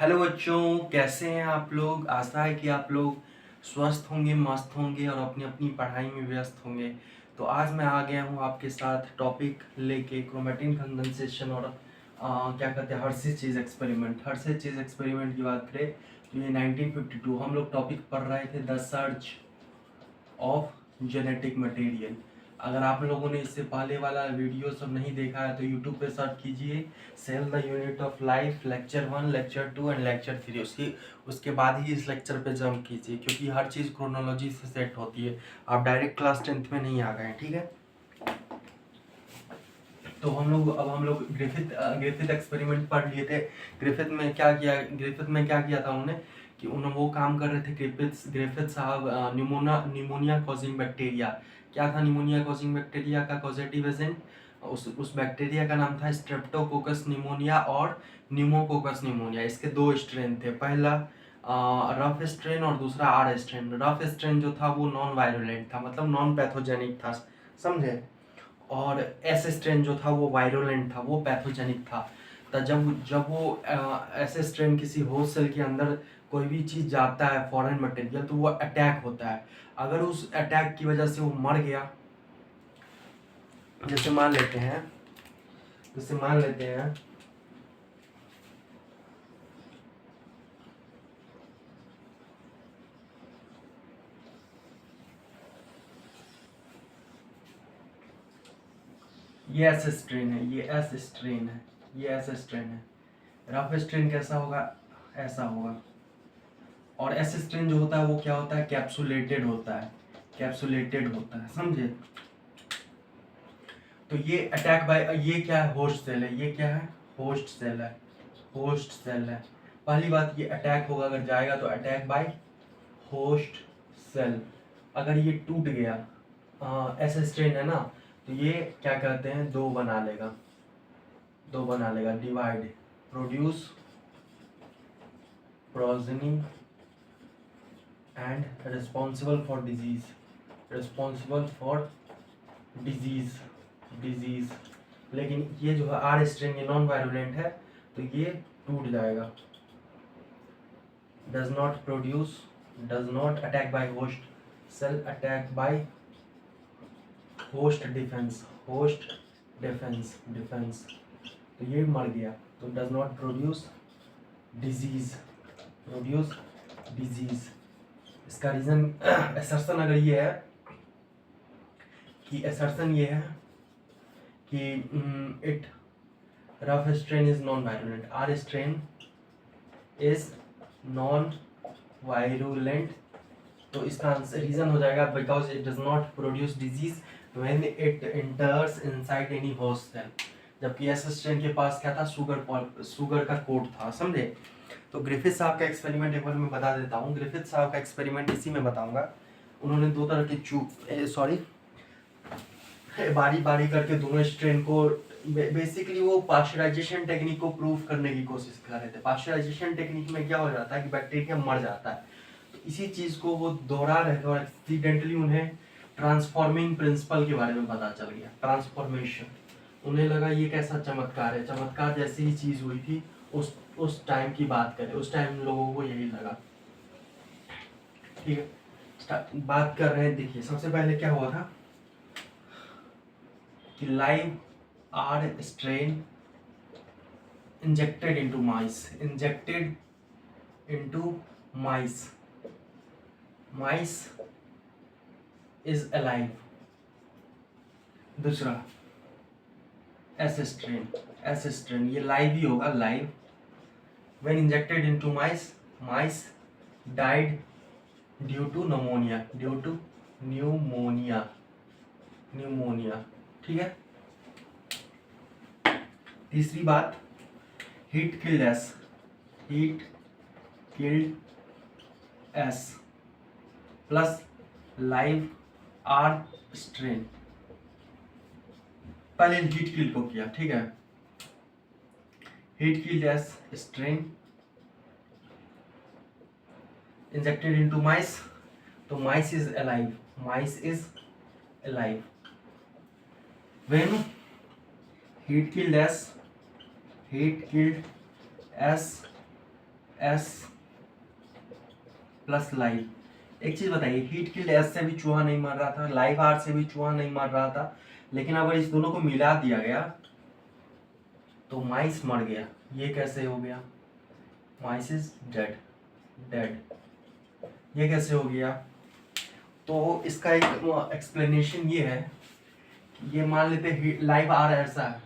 Hello बच्चों, कैसे हैं आप लोग। आशा है कि आप लोग स्वस्थ होंगे, मस्त होंगे और अपनी अपनी पढ़ाई में व्यस्त होंगे। तो आज मैं आ गया हूँ आपके साथ टॉपिक लेके क्रोमेटिन कंडेंसेशन और क्या कहते हैं हर्षिज चीज एक्सपेरिमेंट। हर्षिज चीज एक्सपेरिमेंट की बात करें तो ये 1952 हम लोग टॉपिक पढ़ रहे थे, the search of genetic material. अगर आप लोगों ने इससे पहले वाला वीडियो सब नहीं देखा है तो यूट्यूब पे सर्च कीजिए cell the unit of life, lecture 1, lecture 2 and lecture 3। उसके बाद ही इस लेक्चर पे जंप कीजिए क्योंकि हर चीज़ क्रोनोलॉजी से सेट होती है। आप डायरेक्ट क्लास 10th में नहीं आ गए हैं, ठीक है। तो हम लोग ग्रिफिथ एक्सपेरिमेंट पढ़ लिए थे। ग्रिफिथ में क्या किया था उन्होंने कि उन्होंने वो काम कर रहे थे। ग्रिफिथ साहब निमोनिया कॉजिंग बैक्टीरिया। क्या था निमोनिया कॉजिंग बैक्टीरिया का कॉजेटिव एजेंट? उस बैक्टीरिया का नाम था स्ट्रेप्टोकोकस निमोनिया और न्यूमोकोकस निमोनिया। इसके दो स्ट्रेन थे, पहला रफ स्ट्रेन और दूसरा आर स्ट्रेन। रफ स्ट्रेन जो था वो नॉन वायरुलेंट था, मतलब नॉन पैथोजेनिक था, समझे। और एस स्ट्रेन जो था वो वायरुलेंट था, वो पैथोजेनिक था। तो जब जब वो एस स्ट्रेन किसी होस्ट सेल के अंदर कोई भी चीज़ जाता है फॉरेन मटेरियल तो वो अटैक होता है। अगर उस अटैक की वजह से वो मर गया, जैसे मान लेते हैं ये एस स्ट्रेन है, ये एस स्ट्रेन है, ये एस स्ट्रेन है। रफ स्ट्रेन कैसा होगा? ऐसा होगा। और एस स्ट्रेन जो होता है वो क्या होता है? कैप्सुलेटेड होता है, कैप्सुलेटेड होता है, समझे। तो ये अटैक बाय, ये क्या है? होस्ट सेल है। ये क्या है? होस्ट सेल है, होस्ट सेल है। पहली बात, ये अटैक होगा, अगर जाएगा तो अटैक बाय होस्ट सेल। अगर ये टूट गया, एस स्ट्रेन है ना, तो ये क्या कहते हैं, दो बना लेगा, divide, produce progeny and responsible for disease, responsible for disease, disease. लेकिन ये जो है आर स्ट्रिंग, ये नॉन वायरुलेंट है तो ये टूट जाएगा। Does not produce, does not attack by host cell, attack by host defence, host defence, defence. तो ये मर गया, तो does not produce disease, produce disease. इसका रीजन असर्शन अगर ये है कि असर्शन ये है कि it rough strain is non virulent, R strain is non virulent, तो इसका आंसर रीजन हो जाएगा because it does not produce disease when it enters inside any host cell. जबकि एस स्ट्रेन के पास क्या था? शुगर का कोट था, समझे। तो ग्रिफिथ साहब का एक्सपेरिमेंट एक बार मैं बता देता हूँ। ग्रिफिथ साहब का एक्सपेरिमेंट इसी में बताऊंगा। उन्होंने दो तरह के बारी बारी करके दोनों स्ट्रेन को बेसिकली वो पाश्चराइजेशन टेक्निक को प्रूव करने की कोशिश कर रहे थे। पाश्चराइजेशन टेक्निक में क्या हो जाता है कि बैक्टीरिया मर जाता है, तो इसी चीज को वो दोहरा रहे थे और एक्सीडेंटली उन्हें ट्रांसफॉर्मिंग प्रिंसिपल के बारे में पता चल गया, ट्रांसफॉर्मेशन। उन्हें लगा ये कैसा चमत्कार है, चमत्कार जैसी ही चीज हुई थी। उस टाइम की बात करें, उस टाइम लोगों को यही लगा, ठीक है। बात कर रहे हैं, देखिए सबसे पहले क्या हुआ था कि live R strain injected into mice, injected into mice, mice is alive. दूसरा एस स्ट्रेन, एस स्ट्रेन ये लाइव ही होगा, live. When injected into mice, mice died due to pneumonia, due to pneumonia, pneumonia, ठीक है। तीसरी बात, heat killed S, heat killed S plus live R strain. पहले heat kill को किया, ठीक है। Heat killed S strain injected into mice, तो mice is alive, mice is alive. When heat killed S, heat killed S S plus live. एक चीज बताइए, heat killed S से भी चूहा नहीं मर रहा था, लाइव आर से भी चूहा नहीं मर रहा था, लेकिन अगर इस दोनों को मिला दिया गया तो माइस मर गया। ये कैसे हो गया? माइस इज डेड, डेड। ये कैसे हो गया? तो इसका एक एक्सप्लेनेशन ये है कि ये मान लेते हैं लाइव आर ऐसा है,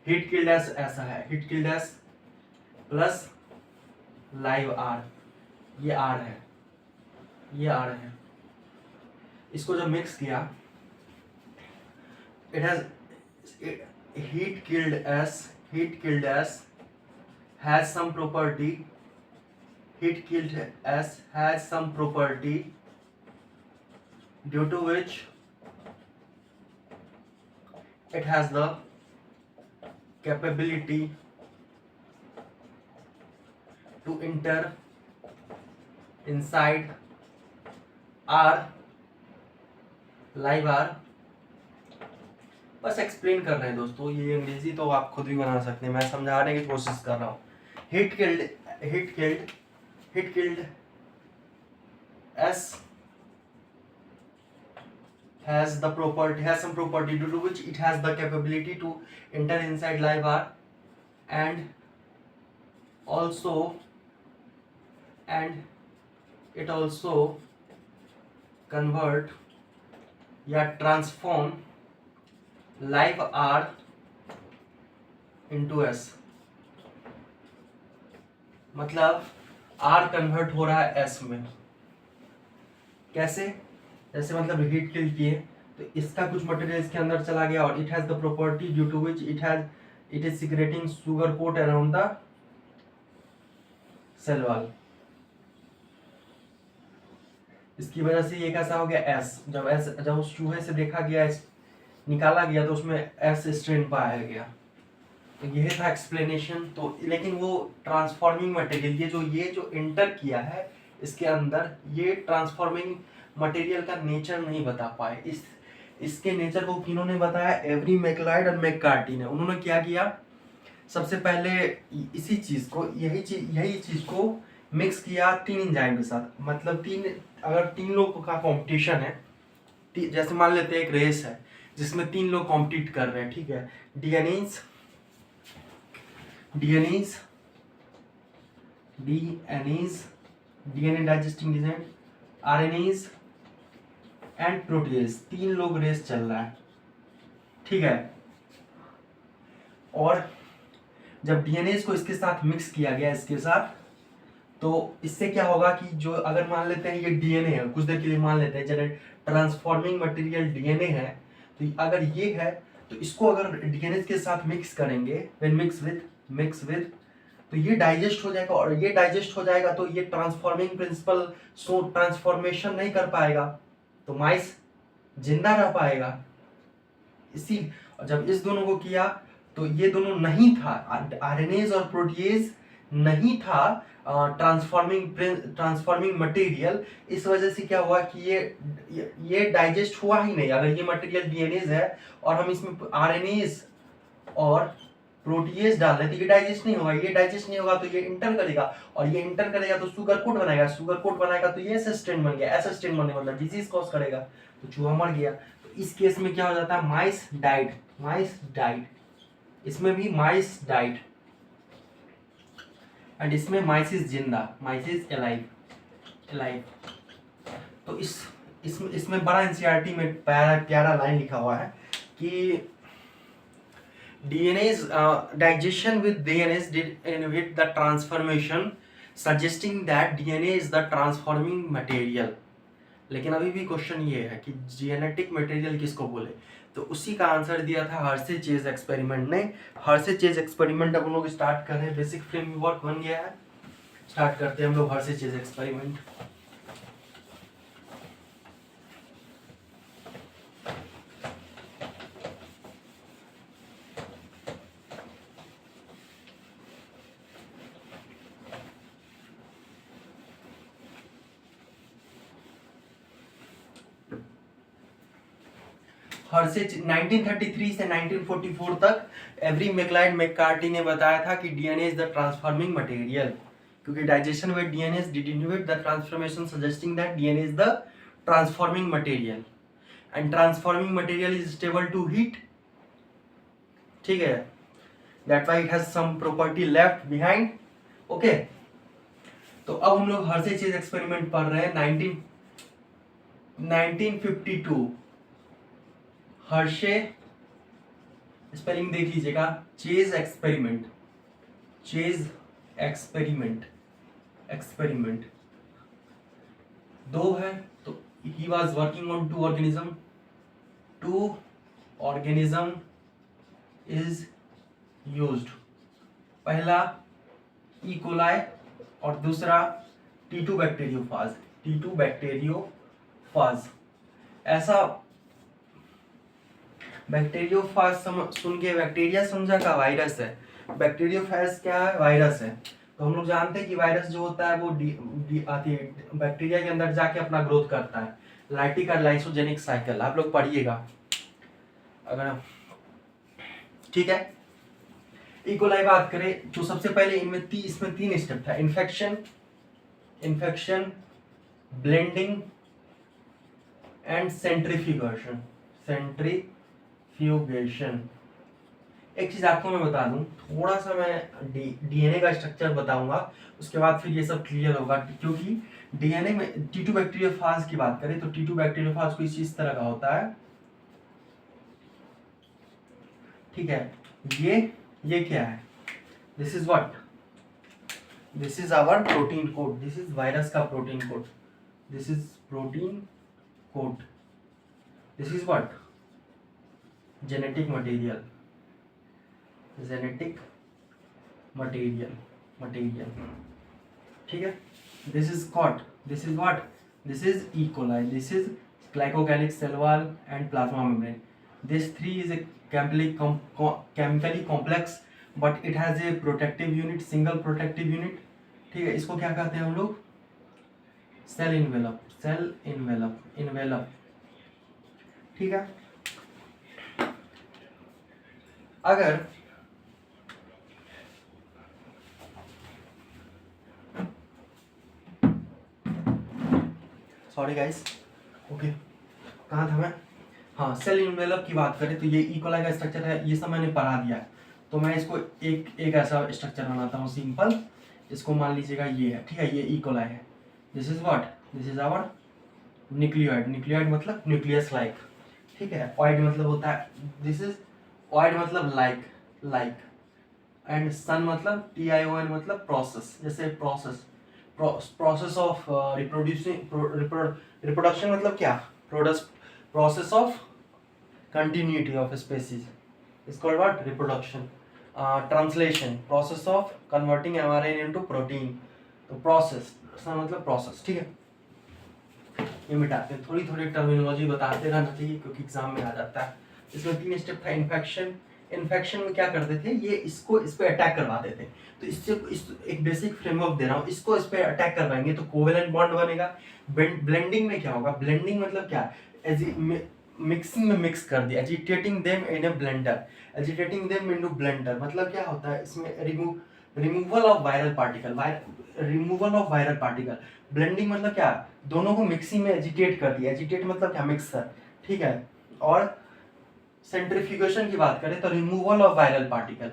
हीट किल्ड एस ऐसा है, heat killed S plus live R, ये आर है, ये आर है। इसको जब मिक्स किया, it has heat killed S has some property, heat killed S has some property due to which it has the capability to enter inside R, live R। बस explain कर रहे हैं दोस्तों, ये अंग्रेजी तो आप खुद भी बना सकते हैं, मैं समझाने की कोशिश कर रहा हूँ। Heat killed S has some property due to which it has the capability to enter inside live R and it also convert या transform live R into S. मतलब आर कन्वर्ट हो रहा है एस में। कैसे? जैसे मतलब हीट किल किए तो इसका कुछ मटेरियल इसके अंदर चला गया और it has the property due to which it is secreting sugar coat around the cell wall. इसकी वजह से ये कैसा हो गया? एस। जब उस चूहे से देखा गया, निकाला गया, तो उसमें एस स्ट्रेन पाया गया। तो यह था एक्सप्लेनेशन। तो लेकिन वो ट्रांसफॉर्मिंग मटेरियल, ये जो एंटर किया है इसके अंदर, ये ट्रांसफॉर्मिंग मटेरियल का नेचर नहीं बता पाए। इसके नेचर को किन्होंने बताया? एवरी मैकलाइड और मैककार्टी ने। उन्होंने क्या किया? सबसे पहले इसी चीज को, यही चीज को मिक्स किया 3 एंजाइम के साथ। मतलब अगर 3 लोगों का कंपटीशन है, जैसे मान लेते हैं एक रेस है जिसमें 3 लोग कॉम्पीट कर रहे हैं, ठीक है। DNAs DNA digesting agent, RNase and protease, 3 लोग रेस चल रहा है, ठीक है। और जब डीएनएज को इसके साथ मिक्स किया गया इसके साथ, तो इससे क्या होगा कि जो अगर मान लेते हैं ये डीएनए है, कुछ देर के लिए मान लेते हैं ट्रांसफॉर्मिंग मटेरियल डीएनए है, तो अगर ये है तो इसको अगर डीएनए के साथ मिक्स करेंगे, व्हेन मिक्स विद, तो ये डाइजेस्ट हो जाएगा। और ये डाइजेस्ट हो जाएगा तो ये ट्रांसफॉर्मिंग प्रिंसिपल ट्रांसफॉर्मेशन नहीं कर पाएगा, तो माइस जिंदा रह पाएगा। जब इस दोनों को किया तो ये दोनों नहीं था, आरएनएज और प्रोटीएज नहीं था ट्रांसफॉर्मिंग मटेरियल। इस वजह से क्या हुआ कि ये डाइजेस्ट हुआ ही नहीं। अगर ये मटेरियल डीएनएज है और हम इसमें आरएनएज और प्रोटीएज डाल रहे तो ये डाइजेस्ट नहीं होगा। ये डाइजेस्ट नहीं होगा तो ये इंटर करेगा, और ये इंटर करेगा तो सुगर कोट बनाएगा, तो ये एस स्ट्रेन बन गया। एस स्ट्रेन बनने मतलब डिजीज कॉज करेगा, तो चूहा मर गया। तो इस केस में क्या हो जाता है? माइस डाइड। इसमें भी माइस डाइड एंड इसमें माइस इज जिंदा, माइस इज अलाइव। तो इसमें बड़ा एनसीईआरटी में प्यारा लाइन लिखा हुआ है कि DNA's digestion with DNA's did inhibit the transformation, suggesting that DNA is the transforming material। लेकिन अभी भी क्वेश्चन ये है कि जेनेटिक मटेरियल किसको बोले, तो उसी का आंसर दिया था हर्षे-चेज एक्सपेरिमेंट ने। हर्षे-चेज एक्सपेरिमेंट अब हम लोग स्टार्ट कर रहे हैं। बेसिक फ्रेमवर्क बन गया है, स्टार्ट करते हैं हम लोग हर्षे-चेज एक्सपेरिमेंट। हर्षे 1933 से 1944 तक एवरी मैकलाइड मैककार्टी ने बताया था कि DNA is the transforming material. क्योंकि digestion with DNA is degenerate the transformation suggesting that DNA is the transforming material and transforming material is stable to heat. ठीक है, that why it has some property left behind. Okay, तो अब हम लोग Hershey chase experiment पढ़ रहे हैं 1952 Hershey spelling देख लीजिएगा, चेज एक्सपेरिमेंट, चेज एक्सपेरिमेंट दो है, तो he was working on two organism is used, पहला ई कोलाई और दूसरा T2 बैक्टीरियोफाज। ऐसा बैक्टीरियोफाज सुन के बैक्टीरिया समझा का वायरस है, बैक्टीरियोफाज क्या है, वायरस है। तो हम लोग जानते हैं कि वायरस जो होता है वो बैक्टीरिया के अंदर जाके अपना ग्रोथ करता है, लाइटिक और लाइसोजेनिक साइकिल आप लोग पढ़िएगा अगर, ठीक है। इकोलाई बात करें तो सबसे पहले इसमें 3 स्टेप था, इन्फेक्शन, ब्लेंडिंग एंड सेंट्रीफ्यूगेशन। एक चीज आपको मैं बता दूं, थोड़ा सा मैं डीएनए का स्ट्रक्चर बताऊंगा, उसके बाद फिर ये सब क्लियर होगा। क्योंकि डीएनए में T2 बैक्टीरियोफाज की बात करें तो T2 बैक्टीरियोफाज कुछ इस तरह का होता है, ठीक है। ये क्या है, this is what, this is our protein code, this is virus का protein code, this is protein code, this is what, genetic material, ठीक है। This is coat, this is what, this is E coli, this is glycocalyx cell wall and plasma membrane. This 3 is a chemically complex but it has a protective unit, single protective unit, ठीक है। इसको क्या कहते हैं हम लोग, cell envelope, ठीक है। अगर सॉरी गाइस, ओके कहाँ था मैं, हाँ, सेल इन्वेलप की बात करें तो ये ई कोलाई का स्ट्रक्चर है, ये सब मैंने पढ़ा दिया है। तो मैं इसको एक ऐसा स्ट्रक्चर बनाता हूँ सिंपल, इसको मान लीजिएगा ये है, ठीक है, ये ई कोलाई है। This is what, this is our nucleoid मतलब न्यूक्लियस लाइक, ठीक है। ऑइड मतलब होता है, दिस इज ऑइड मतलब लाइक एंड सन मतलब TION मतलब प्रोसेस, जैसे प्रोसेस ऑफ रिप्रोडक्शन मतलब क्या, process of continuity of a species is called what, reproduction. Translation, process of converting mRNA into protein, तो process मतलब process, ठीक है। ये मिटाते हैं, थोड़ी टर्मिनोलॉजी बताते रहना चाहिए क्योंकि एग्जाम में आ जाता है। इसमें 3 स्टेप था, इन्फेक्शन में क्या करते थे, ये इस पे अटैक करवाते थे। तो इससे एक बेसिक फ्रेमवर्क दे रहा हूँ, इसको इस पे अटैक करवाएंगे तो कोवेलेंट बॉन्ड बनेगा। ब्लेंडिंग में क्या होगा, ब्लेंडिंग मतलब क्या, मिक्सिंग में मिक्स कर दिया, agitating them in A blender, agitating them into blender मतलब क्या होता है, इसमें removal of viral particle, blending मतलब क्या, दोनों को मिक्सिंग में एजिटेट कर दिया, एजिटेट मतलब क्या, मिक्सर, ठीक है। और सेंट्रीफ्यूगेशन की बात करें तो रिमूवल ऑफ वायरल पार्टिकल।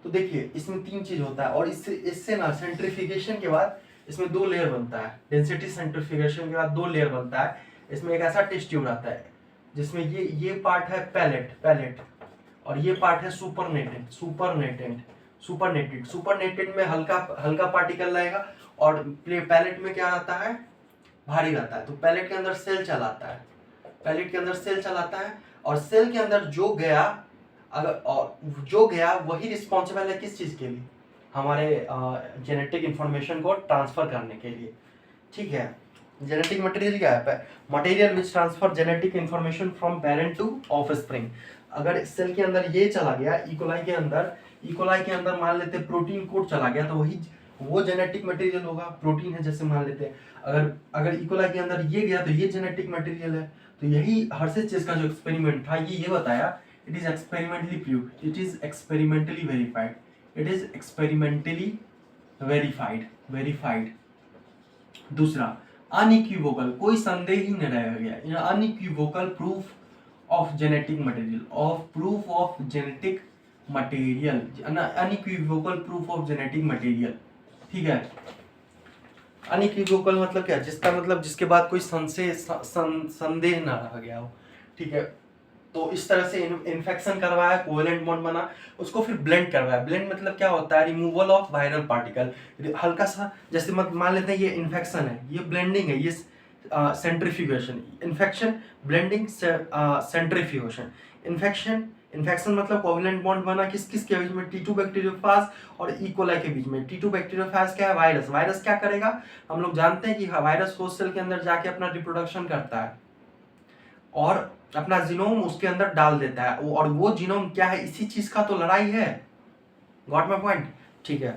तो देखिए इसमें 3 चीज होता है, और इससे ना सेंट्रीफ्यूगेशन के बाद इसमें 2 लेयर बनता है, डेंसिटी सेंट्रीफ्यूगेशन के बाद 2 लेयर बनता है। इसमें एक ऐसा टेस्ट ट्यूब आता है जिसमें ये पार्ट है पैलेट और ये पार्ट है सुपरनेटेड में हल्का पार्टिकल रहेगा और पैलेट में क्या रहता है, भारी रहता है। तो पैलेट के अंदर सेल चलाता है और सेल के अंदर जो गया वही रिस्पॉन्सिबल है किस चीज के लिए, हमारे जेनेटिक इंफॉर्मेशन को ट्रांसफर करने के लिए, ठीक है। जेनेटिक मटेरियल क्या है, material which transfer genetic information from parent to offspring. अगर सेल के अंदर ये चला गया, इकोलाई के अंदर मान लेते प्रोटीन कोड चला गया तो वो जेनेटिक मटेरियल होगा, प्रोटीन है जैसे मान लेते हैं। अगर इकोलाई के अंदर ये गया तो ये जेनेटिक मटेरियल है। तो यही हर्शे चेज का जो एक्सपेरिमेंट था ये बताया, it is experimentally proved, it is experimentally verified, it is experimentally verified. दूसरा अनइक्विवोकल, कोई संदेह ही नहीं रह गया, unequivocal proof of genetic material, unequivocal proof of genetic material. ठीक है, अनइक्विवोकल मतलब क्या, जिसका मतलब जिसके बाद कोई संदेह ना रह गया हो। ठीक है, तो इस तरह से इन्फेक्शन करवाया, कोवेलेंट बॉन्ड बना, उसको फिर ब्लेंड करवाया। ब्लेंड मतलब क्या होता है, रिमूवल ऑफ वायरल पार्टिकल। हल्का सा जैसे मान लेते हैं ये इन्फेक्शन है, ये ब्लेंडिंग है, ये centrifugation. Infection, blending, centrifugation. Infection मतलब कोवेलेंट बॉन्ड बना किस किस के बीच में, T2 बैक्टीरियोफेज और इकोलाई के बीच में। T2 बैक्टीरियोफेज क्या है, वायरस। वायरस क्या करेगा, हम लोग जानते हैं कि वायरस होस्ट सेल के अंदर जाके अपना रिप्रोडक्शन करता है और अपना जीनोम उसके अंदर डाल देता है, और वो जीनोम क्या है, इसी चीज का तो लड़ाई है। Got my point? ठीक है,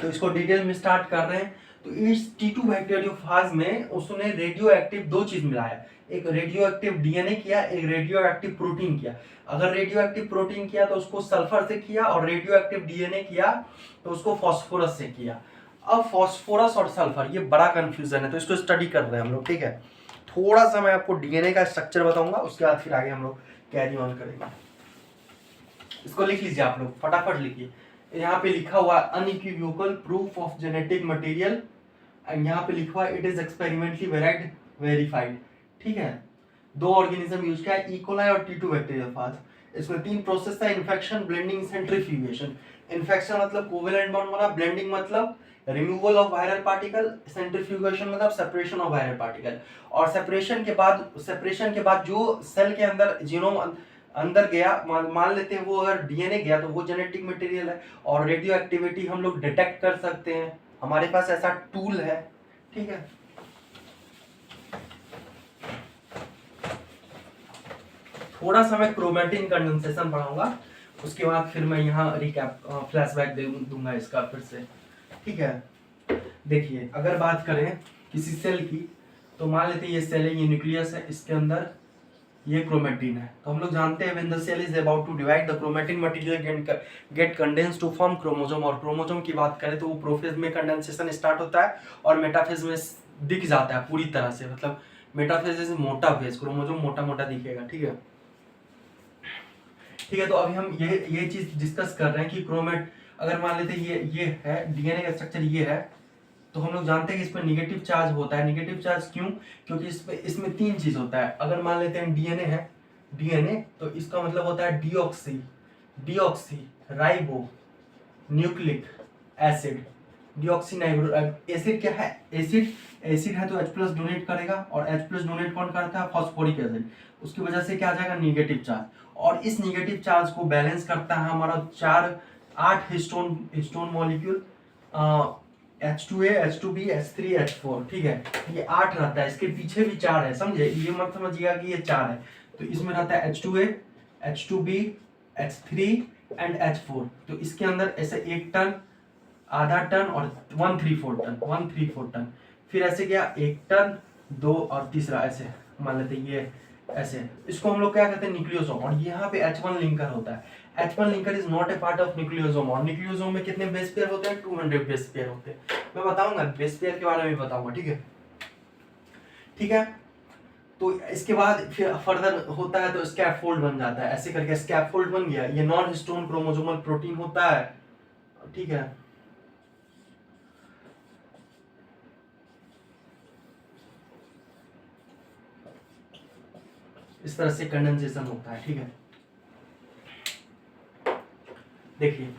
तो इसको डिटेल में स्टार्ट कर रहे हैं। तो इस T2 बैक्टीरियोफेज में उसने रेडियो एक्टिव दो चीज मिलाया, एक रेडियो एक्टिव डीएनए किया, एक रेडियो एक्टिव प्रोटीन किया। अगर रेडियो एक्टिव प्रोटीन किया तो उसको सल्फर से किया, और रेडियो एक्टिव डीएनए किया तो उसको फास्फोरस से किया। अब फास्फोरस और सल्फर ये बड़ा कंफ्यूजन है, तो इसको स्टडी कर रहे हैं हम लोग। ठीक है, थोड़ा सा मैं आपको डीएनए का स्ट्रक्चर बताऊंगा, उसके बाद फिर आगे हम लोग कैरी ऑन करेंगे। इसको लिख लीजिए आप लोग, फटाफट लिखिए। यहाँ पे लिखा हुआ unequivocal proof of genetic material, and यहाँ पे लिखा हुआ इट इज एक्सपेरिमेंटली वेरीफाइड। ठीक है, दो ऑर्गेनिज्म यूज किया, इकोलाई और T2 बैक्टीरियोफेज। इसमें तीन प्रोसेस था, इन्फेक्शन, ब्लेंडिंग, सेंट्रीफ्यूगेशन। इन्फेक्शन मतलब कोवेलेंट बॉन्ड बना, ब्लेंडिंग मतलब removal of viral particle, centrifugation मतलब सेपरेशन ऑफ वायरल पार्टिकल। और सेपरेशन के बाद जो सेल के अंदर जीनोम अंदर गया, मान लेते हैं वो अगर डीएनए गया तो वो जेनेटिक मटेरियल है, और रेडियो एक्टिविटी हम लोग डिटेक्ट कर सकते हैं, हमारे पास ऐसा टूल है। ठीक है, थोड़ा सा मैं क्रोमेटिन कंडेंसेशन पढ़ाऊंगा, उसके बाद फिर मैं यहाँ रिकैप फ्लैशबैक दूंगा इसका फिर से। ठीक है, देखिए अगर बात करें किसी सेल की, तो मान लेते हैं ये सेल है, ये न्यूक्लियस है, इसके अंदर ये क्रोमेटिन है। तो हम लोग जानते हैं when the cell is about to divide, the chromatin material get condensed to form chromosome. और क्रोमोसोम की बात करें तो वो प्रोफेज में कंडेंसेशन स्टार्ट होता है और मेटाफेज में दिख जाता है पूरी तरह से, मतलब मेटाफेज इज मोटा फेज, क्रोमोसोम मोटा मोटा दिखेगा। ठीक है, ठीक है, तो अभी हम ये चीज डिस्कस कर रहे हैं कि क्रोमेट, अगर मान लेते हैं ये है डीएनए का स्ट्रक्चर, ये है, तो हम लोग जानते हैं कि इसमें निगेटिव चार्ज होता है। निगेटिव चार्ज क्यों, क्योंकि इसमें तीन चीज होता है। अगर मान लेते हैं डीएनए है, डीएनए तो इसका मतलब होता है deoxy ribo nucleic acid. Acid क्या है, एसिड है तो H+ डोनेट करेगा, और H+ डोनेट कौन करता है, फॉस्फोरिक एसिड। उसकी वजह से क्या आ जाएगा, निगेटिव चार्ज। और इस निगेटिव चार्ज को बैलेंस करता है हमारा 8 histone molecule, H2A, H2B, H3, H4। ठीक है, ये 8 रहता है, इसके पीछे भी 4 है, समझे, ये मत समझिएगा कि ये 4 है। तो इसमें रहता है H2A, H2B, H3 and H4। तो इसके अंदर ऐसे 1 टन, आधा टन और 134 टन। फिर ऐसे क्या, 1 टन, 2 और तीसरा ऐसे मान लेते हैं ये ऐसे। इसको हम लोग क्या कहते हैं, न्यूक्लियोसोम। और यहाँ पे H1 लिंकर होता है। H1 linker is not a part of nucleosome. और न्यूक्लियोसोम में कितने बेस पेयर होते हैं, 200 बेस पेयर होते हैं। मैं बताऊंगा बेस पेयर के बारे में बताऊंगा। ठीक है, ठीक है, तो इसके बाद फिर फर्दर होता है तो स्कैफोल्ड बन जाता है, ऐसे करके स्कैफोल्ड बन गया, ये नॉन हिस्टोन क्रोमोसोमल प्रोटीन होता है। ठीक है, इस तरह से कंडेंसेशन होता है। ठीक है, देखिए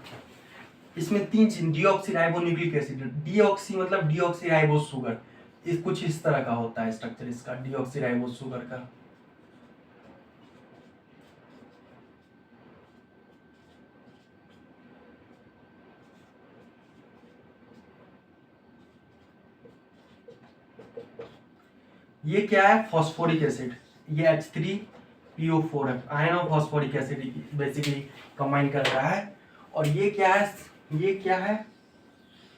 इसमें तीन चीज, डीऑक्सीराइबोन्यूक्लिक एसिड, डीऑक्सी मतलब डीऑक्सीराइबोस शुगर, इस कुछ इस तरह का होता है स्ट्रक्चर इसका, डीऑक्सीराइबोस शुगर का। ये क्या है, फॉस्फोरिक एसिड, ये H3PO4 है, ion of phosphoric acid basically combine कर रहा है। और ये क्या है,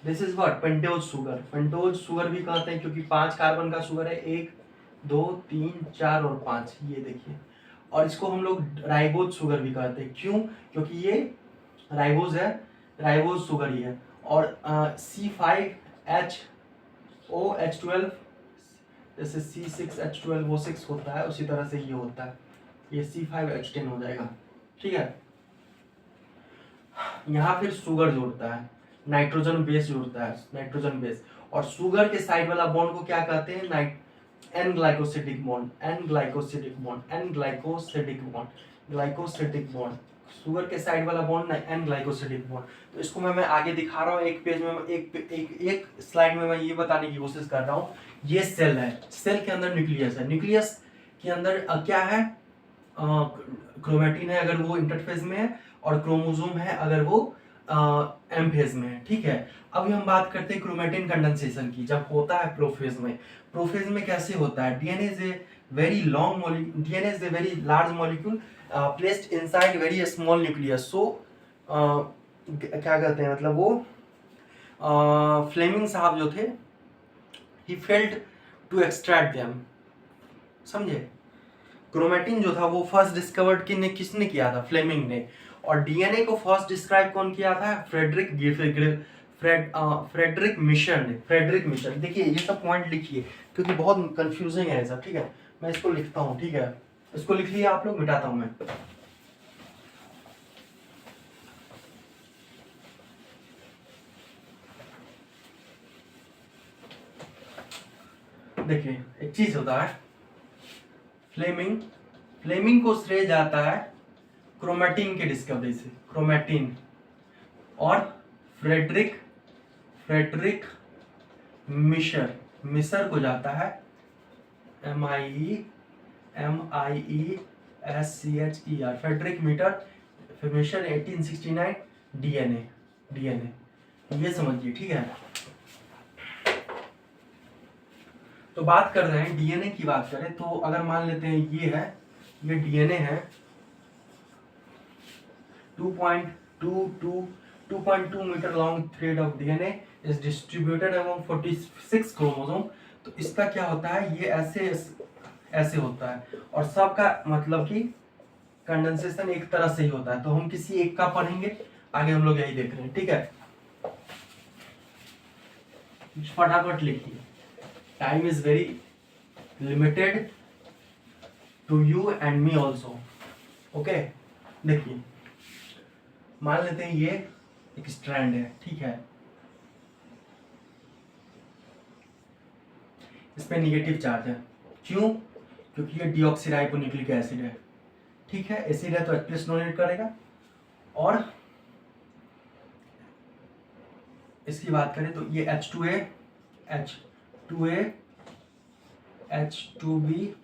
this is what, pentose sugar. Pentose sugar भी कहते हैं क्योंकि 5 कार्बन का शुगर है, 1 2 3 4 और 5, ये देखिए। और इसको हम लोग राइबोज शुगर भी कहते हैं, क्यों, क्योंकि ये राइबोज है, राइबोज शुगर ही है। और C5H12 जैसे C6H12 वो 6 होता है, उसी तरह से ये होता है, ये C5H10 हो जाएगा, ठीक है। यहाँ फिर शुगर जोड़ता है, नाइट्रोजन बेस जोड़ता है, नाइट्रोजन बेस, और शुगर के साइड वाला बॉन्ड को क्या कहते हैं, N glycosidic bond, N glycosidic bond, N glycosidic bond, glycosidic bond, sugar के साइड वाला बॉन्ड ना एन ग्लाइकोसिडिक बॉन्ड। तो इसको मैं आगे दिखा रहा हूँ, एक पेज में एक स्लाइड में मैं ये बताने की कोशिश कर रहा हूँ। ये सेल है, सेल के अंदर न्यूक्लियस है, न्यूक्लियस के अंदर क्या है, क्रोमेटिन है अगर वो इंटरफेज में है, और क्रोमोसोम है अगर वो एम फेज में है, ठीक है। अभी हम बात करते हैं क्रोमेटिन कंडेंसेशन की, जब होता है प्रोफेज में। प्रोफेज में कैसे होता है, DNA is a very long DNA is a very large molecule placed inside very small nucleus. So क्या कहते हैं, मतलब वो फ्लेमिंग साहब जो थे, he failed to extract them, समझे। क्रोमेटिन जो था वो फर्स्ट डिस्कवर्ड किसने किया था, फ्लेमिंग ने। और डीएनए को फर्स्ट डिस्क्राइब कौन किया था, फ्रेडरिक मिशर ने, फ्रेडरिक मिशर। देखिए ये सब पॉइंट लिखिए क्योंकि बहुत कंफ्यूजिंग है सब, ठीक है। मैं इसको लिखता हूँ, ठीक है, इसको लिख लिया आप लोग, मिटाता हूँ मैं। देखिए एक चीज होता है, फ्लेमिंग को श्रेय जाता है क्रोमेटिन के डिस्कवरी से, क्रोमेटिन, और फ्रेडरिक मिशर को जाता है MIESCHER, फ्रेडरिक मिशर 1869, डीएनए ये समझिए, ठीक है। तो बात कर रहे हैं डीएनए की, बात करें तो अगर मान लेते हैं ये है, ये डीएनए है, 2.2 metre long thread of DNA is distributed among 46 chromosome. तो इसका क्या होता है, ये ऐसे होता है, और सबका मतलब कि कंडेंसेशन एक तरह से ही होता है। तो हम किसी एक का पढ़ेंगे, आगे हम लोग यही देख रहे हैं, ठीक है। फटाफट लिखिए, time is very limited to you and me also, okay. देखिए मान लेते हैं ये एक स्ट्रैंड है, ठीक है, इस पे निगेटिव चार्ज है, क्यों, क्योंकि ये डीऑक्सीराइबोन्यूक्लिक एसिड है, ठीक है, एसिड है तो H+ डोनेट करेगा। और इसकी बात करें तो ये H2A H2B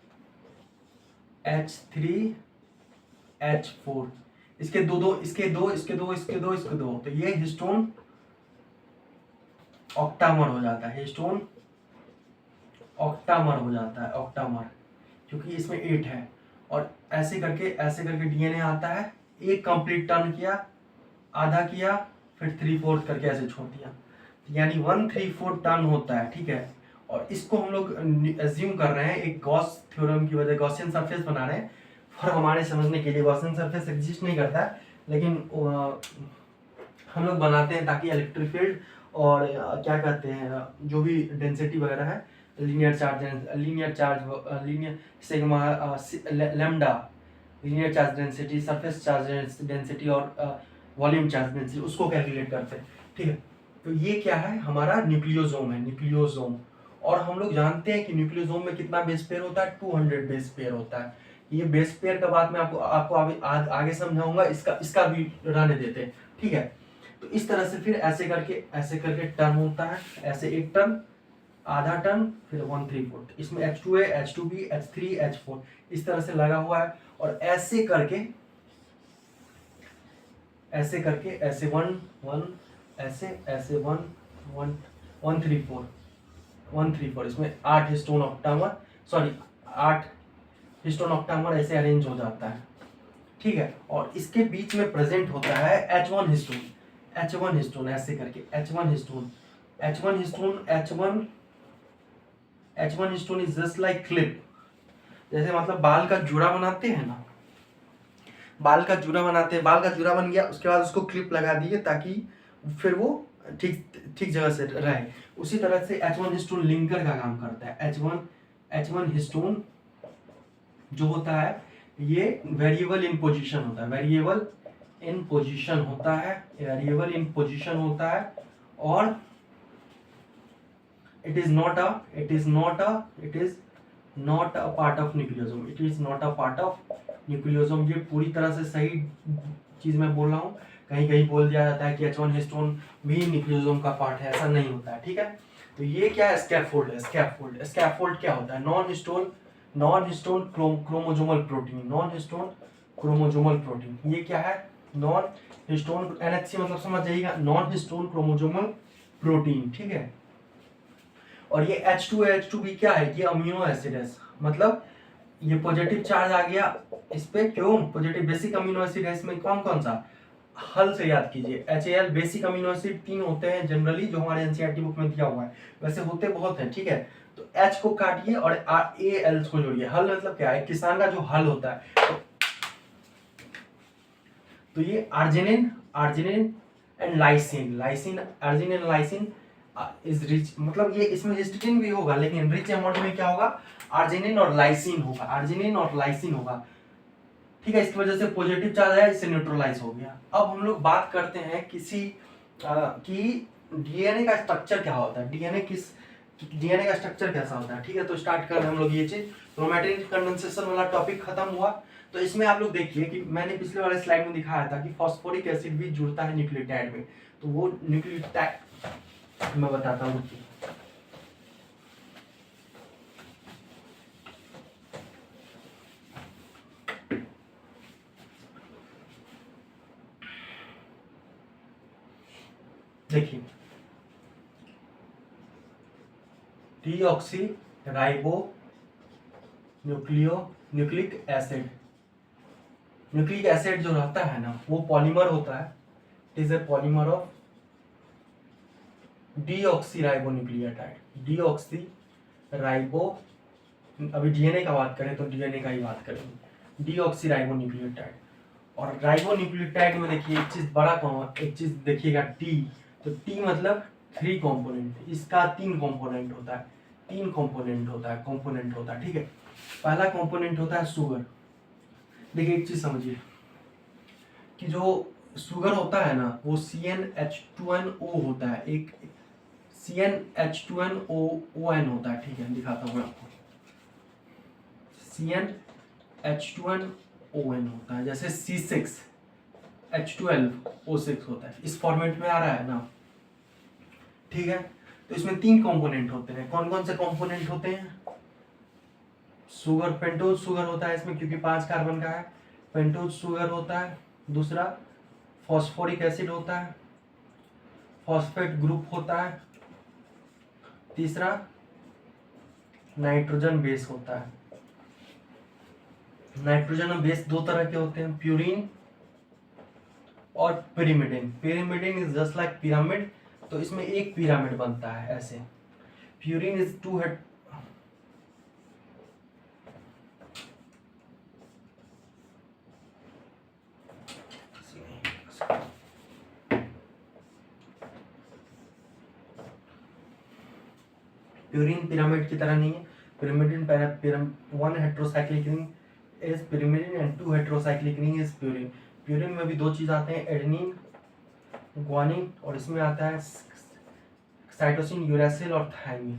H3H4, इसके दो, तो ये हिस्टोन ऑक्टामर हो जाता है, हिस्टोन ऑक्टामर हो जाता है, ऑक्टामर, क्योंकि इसमें 8 है। और ऐसे करके डीएनए आता है, एक कंप्लीट टर्न किया, आधा किया, फिर 3/4 करके ऐसे छोड़ दिया, यानी 1/3/4 टर्न होता है, ठीक है। और इसको हम लोग एज्यूम कर रहे हैं एक गॉस थ्योरम की वजह, गॉसियन सरफेस बना रहे हैं और हमारे समझने के लिए। गॉसियन सरफेस एग्जिस्ट नहीं करता है, लेकिन हम लोग बनाते हैं ताकि इलेक्ट्रिक फील्ड और क्या कहते हैं जो भी डेंसिटी वगैरह है, linear sigma lambda, linear charge density, surface charge density और वॉल्यूम चार्ज डेंसिटी, उसको कैलकुलेट करते हैं, ठीक है। तो ये क्या है, हमारा न्यूक्लियोसोम है, न्यूक्लियोसोम। और हम लोग जानते हैं कि न्यूक्लियोसोम में कितना बेस पेयर होता है, 200 बेस पेयर होता है। ये बेस पेयर का बात मैं आपको आगे समझाऊंगा, इसका भी रहने देते हैं, ठीक है। तो इस तरह से फिर ऐसे करके टर्न होता है, ऐसे एक टर्न, आधा टर्न, फिर 1/3/4, इसमें H2A H2B H3 H4 इस तरह से लगा हुआ है। और ऐसे करके ऐसे 1 ऐसे 1/3/4 इसमें 8 हिस्टोन ऑक्टामर ऐसे अरेंज हो जाता है, ठीक है। और इसके बीच में प्रेजेंट होता है H1 हिस्टोन, ऐसे करके H1 histone is just like clip, जैसे मतलब बाल का जूड़ा बनाते हैं ना, बाल का जूड़ा बन गया, उसके बाद उसको क्लिप लगा दिए ताकि फिर वो ठीक ठीक जगह से रहे। उसी तरह से H1 हिस्टोन लिंकर का काम करता है। H1 हिस्टोन जो होता है ये वेरिएबल इन पोजीशन होता है, वेरिएबल इन पोजीशन होता है, वेरिएबल इन पोजीशन होता है, और it is not a part of nucleosome, it is not a part of nucleosome। ये पूरी तरह से सही चीज मैं बोल रहा हूँ। कहीं कहीं बोल दिया जाता है कि H1 हिस्टोन भी न्यूक्लियोसोम का पार्ट है, ऐसा नहीं होता है, ठीक है। तो ये क्या है, स्कैफोल्ड है। स्कैफोल्ड क्या होता है, non histone chromosomal protein, non histone chromosomal protein. ये क्या है, नॉन हिस्टोन, NH मतलब समझ जाइएगा, नॉन हिस्टोन क्रोमोसोमल प्रोटीन, ठीक है। और ये H2 भी क्या है, ये अमीनो एसिड है, मतलब ये पॉजिटिव चार्ज आ गया इस पे, क्यों, पॉजिटिव बेसिक अमीनो एसिड है इसमें। कौन कौन सा, हल से याद कीजिए, HAL बेसिक अमीनो एसिड 3 होते हैं जनरली, जो हमारे एनसीईआरटी बुक में दिया हुआ है, वैसे होते बहुत हैं, ठीक है। तो H को काटिए और AL को जोड़िए। हल मतलब क्या है, किसान का जो हल होता है, तो ये arginine and lysine, arginine lysine is rich, मतलब ये इसमें हिस्टिडीन भी होगा, लेकिन रिच अमाउंट में क्या होगा, आर्जिनिन और लाइसिन होगा, ठीक है। इसकी वजह से पॉजिटिव चार्ज है, इससे न्यूट्रलाइज हो गया। अब हम लोग बात करते हैं किसी कि डीएनए का स्ट्रक्चर क्या होता है, डीएनए का स्ट्रक्चर कैसा होता है, ठीक है। तो स्टार्ट कर रहे हैं हम लोग ये चीज। क्रोमैटिन कंडेंसेशन वाला टॉपिक खत्म हुआ। तो इसमें आप लोग देखिए कि मैंने पिछले वाले स्लाइड में दिखाया था कि फॉस्फोरिक एसिड भी जुड़ता है न्यूक्लियोटाइड में। तो वो न्यूक्लियोटाइड मैं बताता हूँ। देखिए, डीऑक्सी राइबो न्यूक्लिक एसिड जो रहता है ना, वो पॉलीमर होता है, it is a polymer of deoxy ribo nucleotide. Deoxy ribo, अभी डीएनए का बात करें तो डीएनए का ही बात करेंगे, डीऑक्सी राइबो न्यूक्लियोटाइड। और राइबो न्यूक्लियोटाइड में देखिए एक चीज देखिएगा, टी, तो टी मतलब 3 कंपोनेंट, इसका 3 कंपोनेंट होता है, ठीक है। पहला कंपोनेंट होता है शुगर। देखिए एक चीज समझिए कि जो शुगर होता है ना, वो CnH2nO होता है, एक CnH2nOn होता है, ठीक है, दिखाता हूँ आपको। CnH2nOn होता है, जैसे C6H12O6 होता है, इस फॉर्मेट में आ रहा है ना, ठीक है। तो इसमें 3 कंपोनेंट होते हैं। कौन कौन से कंपोनेंट होते हैं, शुगर, पेंटोज शुगर होता है इसमें, क्योंकि 5 कार्बन का है, पेंटोज शुगर होता है। दूसरा फॉस्फोरिक एसिड होता है, फॉस्फेट ग्रुप होता है। तीसरा नाइट्रोजन बेस होता है। नाइट्रोजन बेस 2 तरह के होते हैं, प्यूरिन और pyrimidine. Pyrimidine is just like pyramid, तो इसमें एक पिरामिड बनता है ऐसे। Purine is 2 head, purine pyramid की तरह नहीं है। Pyrimidine 1 heterocyclic ring is pyrimidine and 2 heterocyclic ring is purine. Purine में भी 2 चीज आते हैं, एडेनिन ग्वानिन, और इसमें आता है साइटोसिन, यूरेसिल और थायमिन।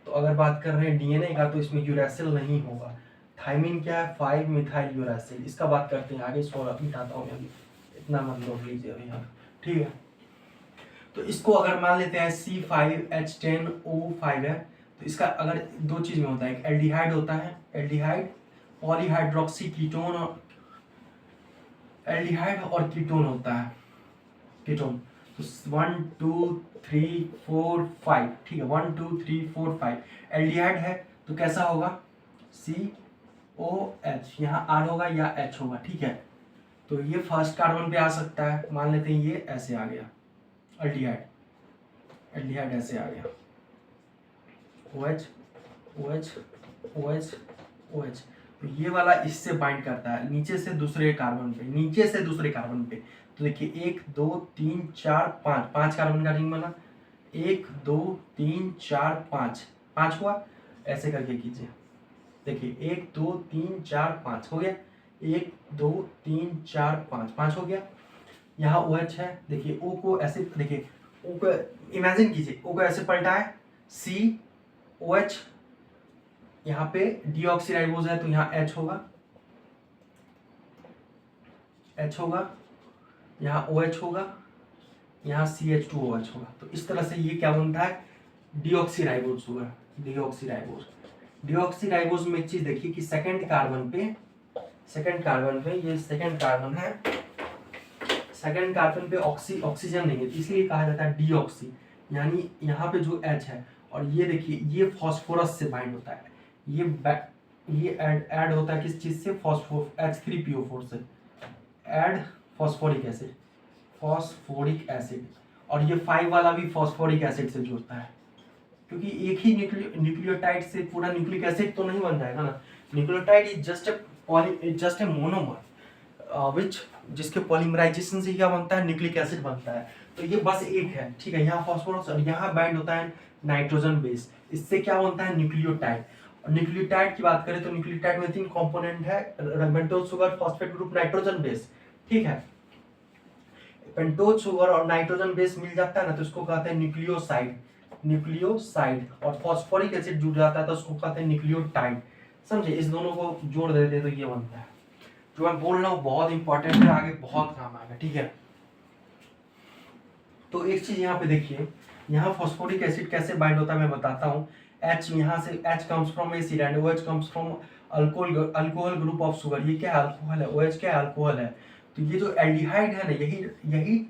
तो अगर बात कर रहे हैं डीएनए का, तो इसमें यूरेसिल नहीं होगा। थायमिन क्या है, 5 मिथाइल यूरेसिल, इसका बात करते हैं आगे। इसको मिटाता हूँ अभी, इतना मत नोट लीजिए भैया, ठीक है। तो इसको अगर मान लेते हैं C5H10O5 है, तो इसका अगर 2 चीज में होता है, एक एल्डिहाइड होता है, एल्डिहाइड पॉलीहाइड्रोक्सी कीटोन, और एल्डिहाइड और कीटोन होता है, कीटोन। तो 1 2 3 4 5, ठीक है, 1 2 3 4 5 एल्डिहाइड है, तो कैसा होगा, COH, यहाँ R होगा या H होगा, ठीक है। तो ये फर्स्ट कार्बन पे आ सकता है, मान लेते हैं ये ऐसे आ गया, एल्डिहाइड ऐसे आ गया, OH OH OH OH। तो ये वाला इससे बाइंड करता है नीचे से दूसरे कार्बन पे, तो देखिए 1 2 3 4 5, 5 कार्बन का रिंग बना, 1 2 3 4 5, 5 हुआ, ऐसे करके कीजिए। देखिए 1 2 3 4 5 हो गया, 1 2 3 4 5, 5 हो गया। यहाँ OH है, देखिए O को ऐसे, देखिए O को इमेजिन कीजिए, O को ऐसे पलटा है, COH, यहाँ पे डीऑक्सीराइबोज है तो यहाँ H होगा, H होगा, यहाँ OH होगा, यहाँ CH2OH होगा। तो इस तरह से ये क्या बनता है, डीऑक्सीराइबोज शुगर, डीऑक्सीराइबोज। डीऑक्सीराइबोज में एक चीज देखिए कि सेकंड कार्बन पे ये सेकंड कार्बन है, सेकंड कार्बन पे ऑक्सीजन नहीं है, इसलिए कहा जाता है डीऑक्सी, यानी यहाँ पे जो H है, और ये देखिए ये फास्फोरस से बाइंड होता है, ये ऐड होता है किस चीज से, H3PO4 से, ऐड फास्फोरिक एसिड, और ये 5 वाला भी फास्फोरिक एसिड से जुड़ता है, क्योंकि एक ही न्यूक्लियोटाइड से पूरा न्यूक्लिक एसिड तो नहीं बन जाएगा ना। Nucleotide is just a monomer which, जिसके पॉलीमराइजेशन से क्या बनता है, न्यूक्लिक एसिड बनता है। तो ये बस एक है, ठीक है, यहाँ फास्फोरस और यहाँ बाइंड होता है नाइट्रोजन बेस, इससे क्या बनता है, न्यूक्लियोटाइड। और न्यूक्लियोटाइड की बात करें तो न्यूक्लियोटाइड में 3 कंपोनेंट है, pentose sugar, phosphate group, nitrogen base, ठीक है। पेंटोज शुगर और नाइट्रोजन बेस मिल जाता है ना तो उसको कहते हैं न्यूक्लियोसाइड, और फॉस्फोरिक एसिड जुड़ जाता है तो उसको कहते हैं न्यूक्लियोटाइड। समझे, इस दोनों को जोड़ देते हैं तो ये बनता है। जो मैं बोल रहा हूँ बहुत इंपॉर्टेंट है, आगे बहुत काम आएगा, ठीक है। तो एक चीज यहाँ पे देखिए, यहाँ फॉस्फोरिक एसिड कैसे बाइंड होता है मैं बताता हूँ। H यहाँ से H comes from acid and OH comes from alcohol group of sugar. ये क्या है, अल्कोहल है, OH क्या है, अल्कोहल है। तो ये जो एल्डिहाइड है ना, यही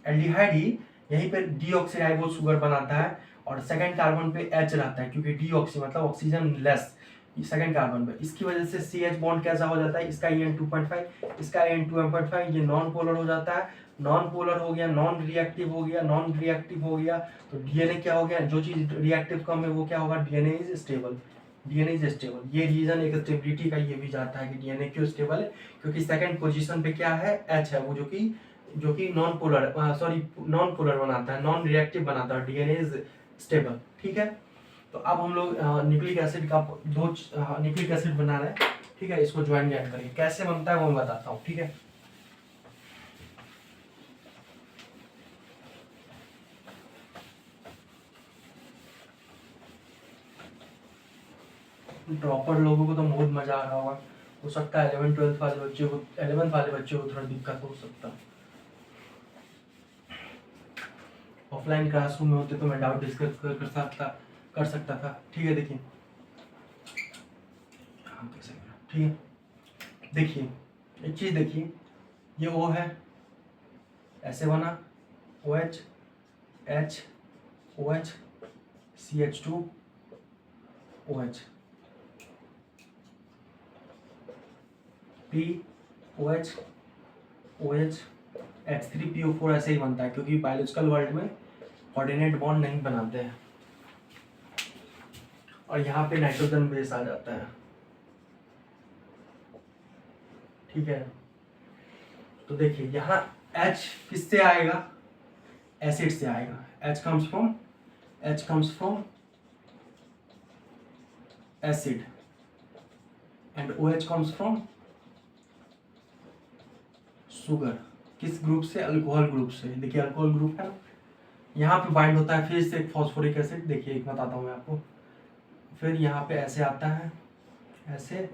एल्डिहाइड ही यहीं पे डीऑक्सीराइबोज शुगर बनाता है, और सेकंड कार्बन पे H रहता है क्योंकि डीऑक्सी मतलब ऑक्सीजन लेस सेकंड कार्बन पे। इसकी वजह से CH बॉन्ड कैसा हो जाता है, इसका En 2.5, इसका En 2.5, ये नॉन पोलर हो जाता है, नॉन पोलर हो गया, नॉन रिएक्टिव हो गया, तो DNA क्या हो गया, जो चीज रिएक्टिव कम है वो क्या होगा, DNA इज स्टेबल। ये रीजन एक स्टेबिलिटी का ये भी जाता है कि DNA क्यों स्टेबल है, क्योंकि सेकंड पोजीशन पे क्या है, H है, वो जो कि नॉन पोलर बनाता है, नॉन रिएक्टिव बनाता है, DNA इज स्टेबल, ठीक है। तो अब हम लोग न्यूक्लिक एसिड का दो न्यूक्लिक एसिड बना रहे हैं, ठीक है। इसको ज्वाइन करिए, कैसे बनता है वो मैं बताता हूँ, ठीक है। ड्रॉपर लोगों को तो बहुत मजा आ रहा होगा, हो सकता है 11th वाले बच्चों को थोड़ा दिक्कत हो सकता है। ऑफलाइन क्लासरूम में होते तो मैं डाउट डिस्कस कर सकता था, ठीक है। देखिए ठीक है, देखिए एक चीज देखिए, ये O है, ऐसे बना, OH H OH CH2 OH P OH OH H3PO4 ऐसे ही बनता है, क्योंकि बायोलॉजिकल वर्ल्ड में कोऑर्डिनेट बॉन्ड नहीं बनाते हैं। और यहाँ पे नाइट्रोजन बेस आ जाता है, ठीक है। तो देखिए यहाँ H किससे आएगा, एसिड से आएगा, H comes from acid and OH comes from sugar. किस ग्रुप से, अल्कोहल ग्रुप से। देखिए अल्कोहल ग्रुप है, यहाँ पे बाइंड होता है फिर से फॉस्फोरिक एसिड। देखिए एक बताता हूँ मैं आपको, फिर यहाँ पे ऐसे आता है, ऐसे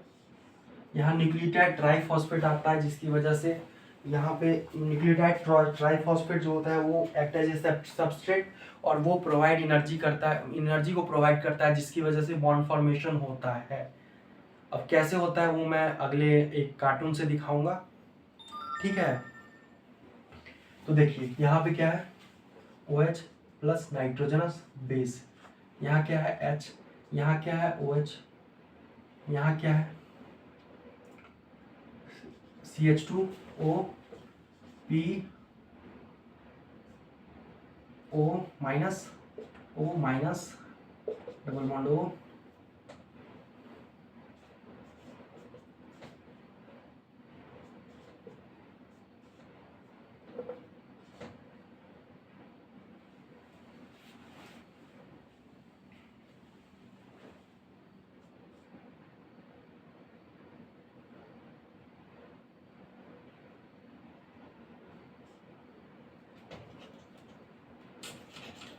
यहाँ न्यूक्लियोटाइड ट्राइफॉस्फेट आता है, जिसकी वजह से यहाँ पे न्यूक्लियोटाइड ट्राइफॉस्फेट जो होता है वो एक्ट एज ए सबस्ट्रेट, और वो एनर्जी को प्रोवाइड करता है, जिसकी वजह से बॉन्ड फॉर्मेशन होता है। अब कैसे होता है वो मैं अगले एक कार्टून से दिखाऊंगा, ठीक है। तो देखिए यहाँ पे क्या है, OH प्लस नाइट्रोजनस बेस, यहाँ क्या है H, यहाँ क्या है OH, यहाँ क्या है CH2O P O minus double bond O,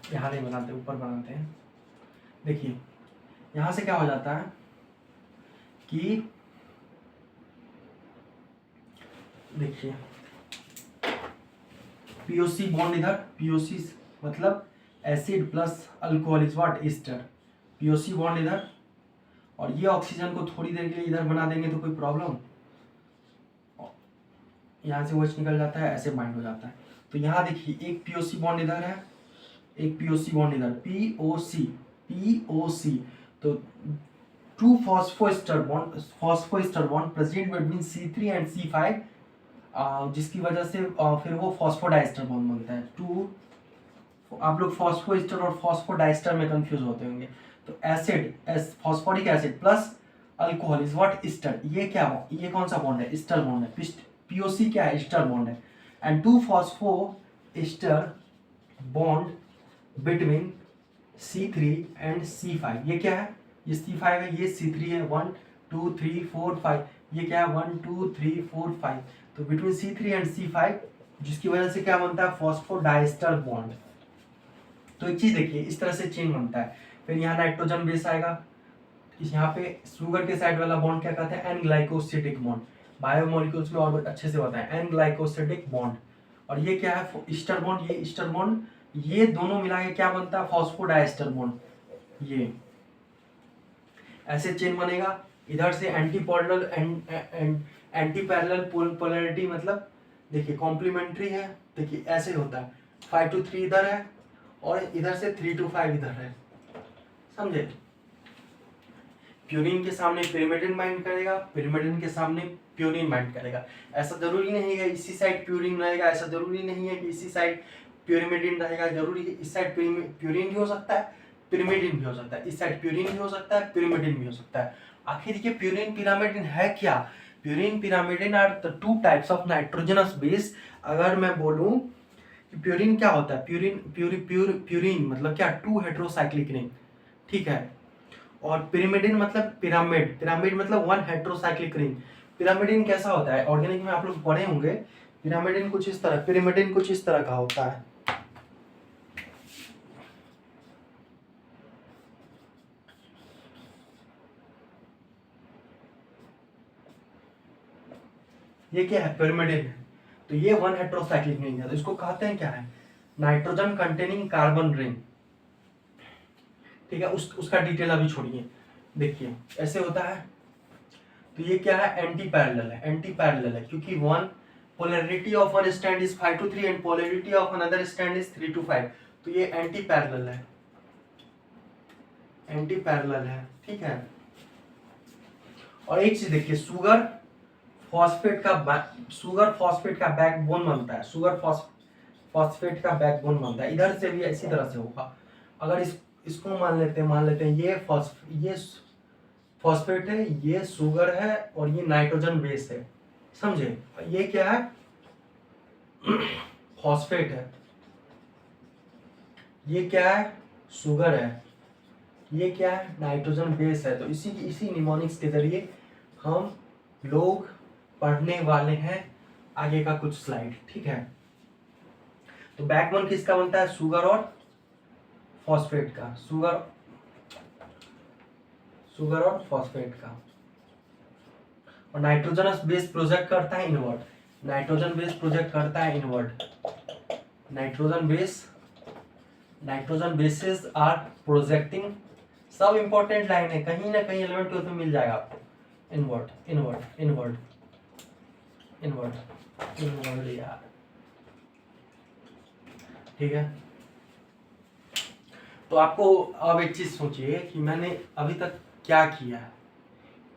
यहाँ नहीं बनाते, ऊपर बनाते हैं। देखिए यहाँ से क्या हो जाता है कि देखिए POC बॉन्ड इधर, POC मतलब acid plus alcohol is what Easter, POC bond इधर, और ये ऑक्सीजन को थोड़ी देर के लिए इधर बना देंगे तो कोई प्रॉब्लम, यहाँ से OH निकल जाता है, ऐसे बाइंड हो जाता है। तो यहाँ देखिए एक POC बॉन्ड इधर है, एक POC बॉन्ड इधर, POC। तो two phosphoester bond present between C3 and C5, जिसकी वजह से फिर वो फॉस्फोडाइस्टर बॉन्ड बनता है। टू, आप लोग फॉस्फोएस्टर और फॉस्फोडाइस्टर में कंफ्यूज होते होंगे। तो acid, phosphoric acid plus alcohol is what Easter. ये क्या, ये कौन सा बॉन्ड है, ईस्टर बॉन्ड है। POC क्या है, ईस्टर बॉन्ड है। And two phosphoester bond between C3 and C5, ये क्या है, ये C5 है, ये C3 है। 1 2 3 4 5, ये क्या है 1 2 3 4 5। तो बिटवीन C3 एंड C5, जिसकी वजह से क्या बनता है, फॉस्फोडाइस्टर बॉन्ड। तो एक चीज देखिए, इस तरह से चेन बनता है। फिर यहाँ नाइट्रोजन बेस आएगा, यहाँ पे शुगर के साइड वाला बॉन्ड क्या कहते हैं, एन ग्लाइकोसिडिक बॉन्ड। बायोमोलिक्यूल्स में और अच्छे से बताएं, एन ग्लाइकोसिडिक बॉन्ड। और ये क्या है, ईस्टर बॉन्ड, ये ईस्टर बॉन्ड, ये दोनों मिला के क्या बनता है, फॉस्फोडाइस्टर बॉन्ड। ये ऐसे चेन बनेगा। इधर से एंटी पैरेलल पोलैरिटी, मतलब देखिए कॉम्प्लीमेंट्री है। देखिए ऐसे होता है, 5 to 3 इधर है और इधर से 3 to 5 इधर है, समझे। प्यूरिन के सामने पिरिमिडिन बाइंड करेगा, पिरिमिडिन के सामने प्यूरिन बाइंड करेगा। ऐसा जरूरी नहीं है इसी साइड प्यूरिन रहेगा, ऐसा जरूरी नहीं है कि इसी साइड पिरिमिडिन रहेगा। जरूरी है इस साइड प्यूरिन भी हो सकता है, पिरिमिडिन भी हो सकता है, इस साइड प्यूरिन भी हो सकता है, पिरिमिडिन भी हो सकता है। आखिर ये प्यूरिन पिरामिडिन है क्या, purine pyrimidine are the two types of nitrogenous base. अगर मैं बोलूं कि प्यूरिन क्या होता है, प्यूरिन मतलब क्या, 2 हेटेरोसाइक्लिक रिंग, ठीक है। और पिरामिडिन मतलब पिरामिड, पिरामिड मतलब 1 हेटेरोसाइक्लिक रिंग। पिरामिडिन कैसा होता है, ऑर्गेनिक में आप लोग पढ़े होंगे। पिरामिडिन कुछ इस तरह, पिरामिडिन कुछ इस तरह का होता है। ये क्या है, पिरामिडिन है। तो ये 1 हेटेरोसाइक्लिक रिंग है, तो इसको कहते हैं क्या है, नाइट्रोजन कंटेनिंग कार्बन रिंग, ठीक है। उसका डिटेल अभी छोड़िए। देखिए ऐसे होता है। तो ये क्या है, एंटी पैरेलल है, एंटी पैरेलल है क्योंकि one polarity of one stand is 5 to 3 and polarity of another stand is 3 to 5। तो ये एंटी पैरेलल है, एंटी पैरेलल है, ठीक है। और एक चीज देखिए, शुगर फॉस्फेट का बैकबोन बनता है, शुगर फॉस्फेट का बैकबोन बनता है। इधर से भी इसी तरह से होगा। अगर इसको मान लेते हैं ये फॉस्फेट है, ये शुगर है और ये नाइट्रोजन बेस है, समझे। ये क्या है, फॉस्फेट है, ये क्या है, शुगर है, ये क्या है, नाइट्रोजन बेस है। तो इसी निमोनिक्स के जरिए हम लोग पढ़ने वाले हैं आगे का कुछ स्लाइड, ठीक है। तो बैकबोन किसका बनता है, शुगर और फॉस्फेट का, शुगर और फॉस्फेट का। और नाइट्रोजनस बेस प्रोजेक्ट करता है इनवर्ट, नाइट्रोजन बेस प्रोजेक्ट करता है invert. Nitrogen bases are projecting, सब इंपॉर्टेंट लाइन है, कहीं ना कहीं 11th 12th में मिल जाएगा आपको। Invert invert invert invert invert यार, ठीक है। तो आपको अब एक चीज सोचिए कि मैंने अभी तक क्या किया है,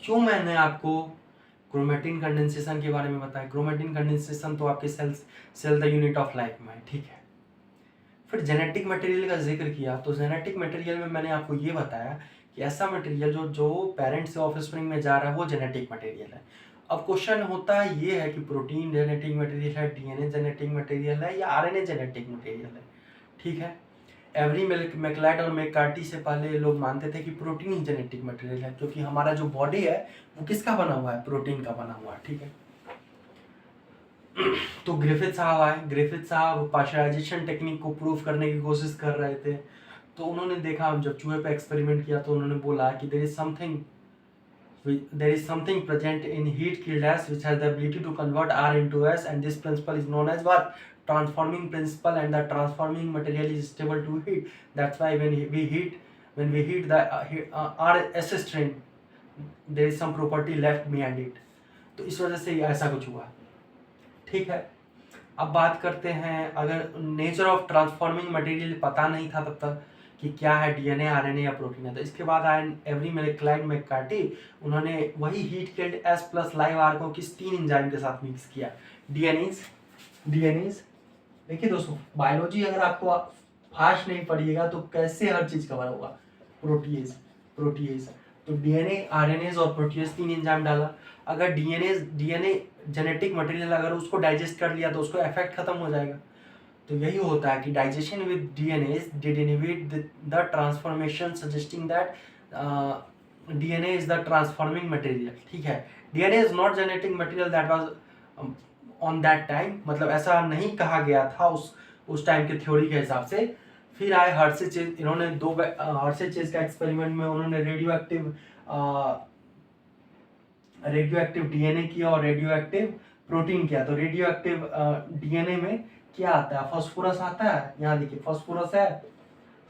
क्यों मैंने आपको क्रोमेटिन कंडेंसेशन के बारे में बताया। क्रोमेटिन कंडेंसेशन तो आपके cell the unit of life में है, ठीक है। फिर जेनेटिक मटेरियल का जिक्र किया, तो जेनेटिक मटेरियल में मैंने आपको ये बताया कि ऐसा मटेरियल जो पेरेंट से ऑफस्प्रिंग में जा रहा है वो जेनेटिक मटेरियल है। अब क्वेश्चन होता है ये है कि प्रोटीन जेनेटिक मटेरियल है, डीएनए जेनेटिक मटेरियल है या आरएनए जेनेटिक मटेरियल है, ठीक है। एवरी मैकलाइड और मैकार्टी से पहले लोग मानते थे कि प्रोटीन ही जेनेटिक मटेरियल है, क्योंकि हमारा जो बॉडी है वो किसका बना हुआ है, प्रोटीन का बना हुआ है, ठीक है। तो ग्रिफिथ साहब आए, ग्रिफिथ साहब पाश्चराइजेशन टेक्निक को प्रूव करने की कोशिश कर रहे थे। तो उन्होंने देखा, जब चूहे पे एक्सपेरिमेंट किया तो उन्होंने बोला कि there is something present in heat killed S which has the ability to convert R into S, and this principle is known as what, transforming principle, and the transforming material is stable to heat, that's why when we heat the R S strain there is some property left behind it। तो इस वजह से ऐसा कुछ हुआ। ठीक है, अब बात करते हैं, अगर नेचर ऑफ ट्रांसफॉर्मिंग मटेरियल पता नहीं था तब तक कि क्या है डीएनए, आरएनए या प्रोटीन है, तो इसके बाद आए एवरी मैकलाइड मैककार्टी, उन्होंने वही heat killed S plus live R को किस 3 एंजाइम के साथ मिक्स किया, डीएनएज। देखिए दोस्तों, बायोलॉजी अगर आपको फास्ट नहीं पढ़िएगा तो कैसे हर चीज कवर होगा। प्रोटीएज, तो डीएनए, आरएनएज और प्रोटीएज 3 एंजाइम डाला। अगर डीएनए जेनेटिक मटेरियल अगर उसको डाइजेस्ट कर लिया तो उसको इफेक्ट खत्म हो जाएगा। तो यही होता है कि digestion with DNA did inhibit the transformation, suggesting that DNA is the transforming material. ठीक है, DNA is not genetic material that was on that time, मतलब ऐसा नहीं कहा गया था उस टाइम के थ्योरी के हिसाब से। फिर आए हर्षे चेज, इन्होंने हर्षे चेज का एक्सपेरिमेंट में उन्होंने रेडियो एक्टिव डीएनए किया और रेडियो एक्टिव प्रोटीन किया। तो रेडियो एक्टिव डीएनए में क्या आता है, फास्फोरस आता है। यहाँ देखिए फास्फोरस है,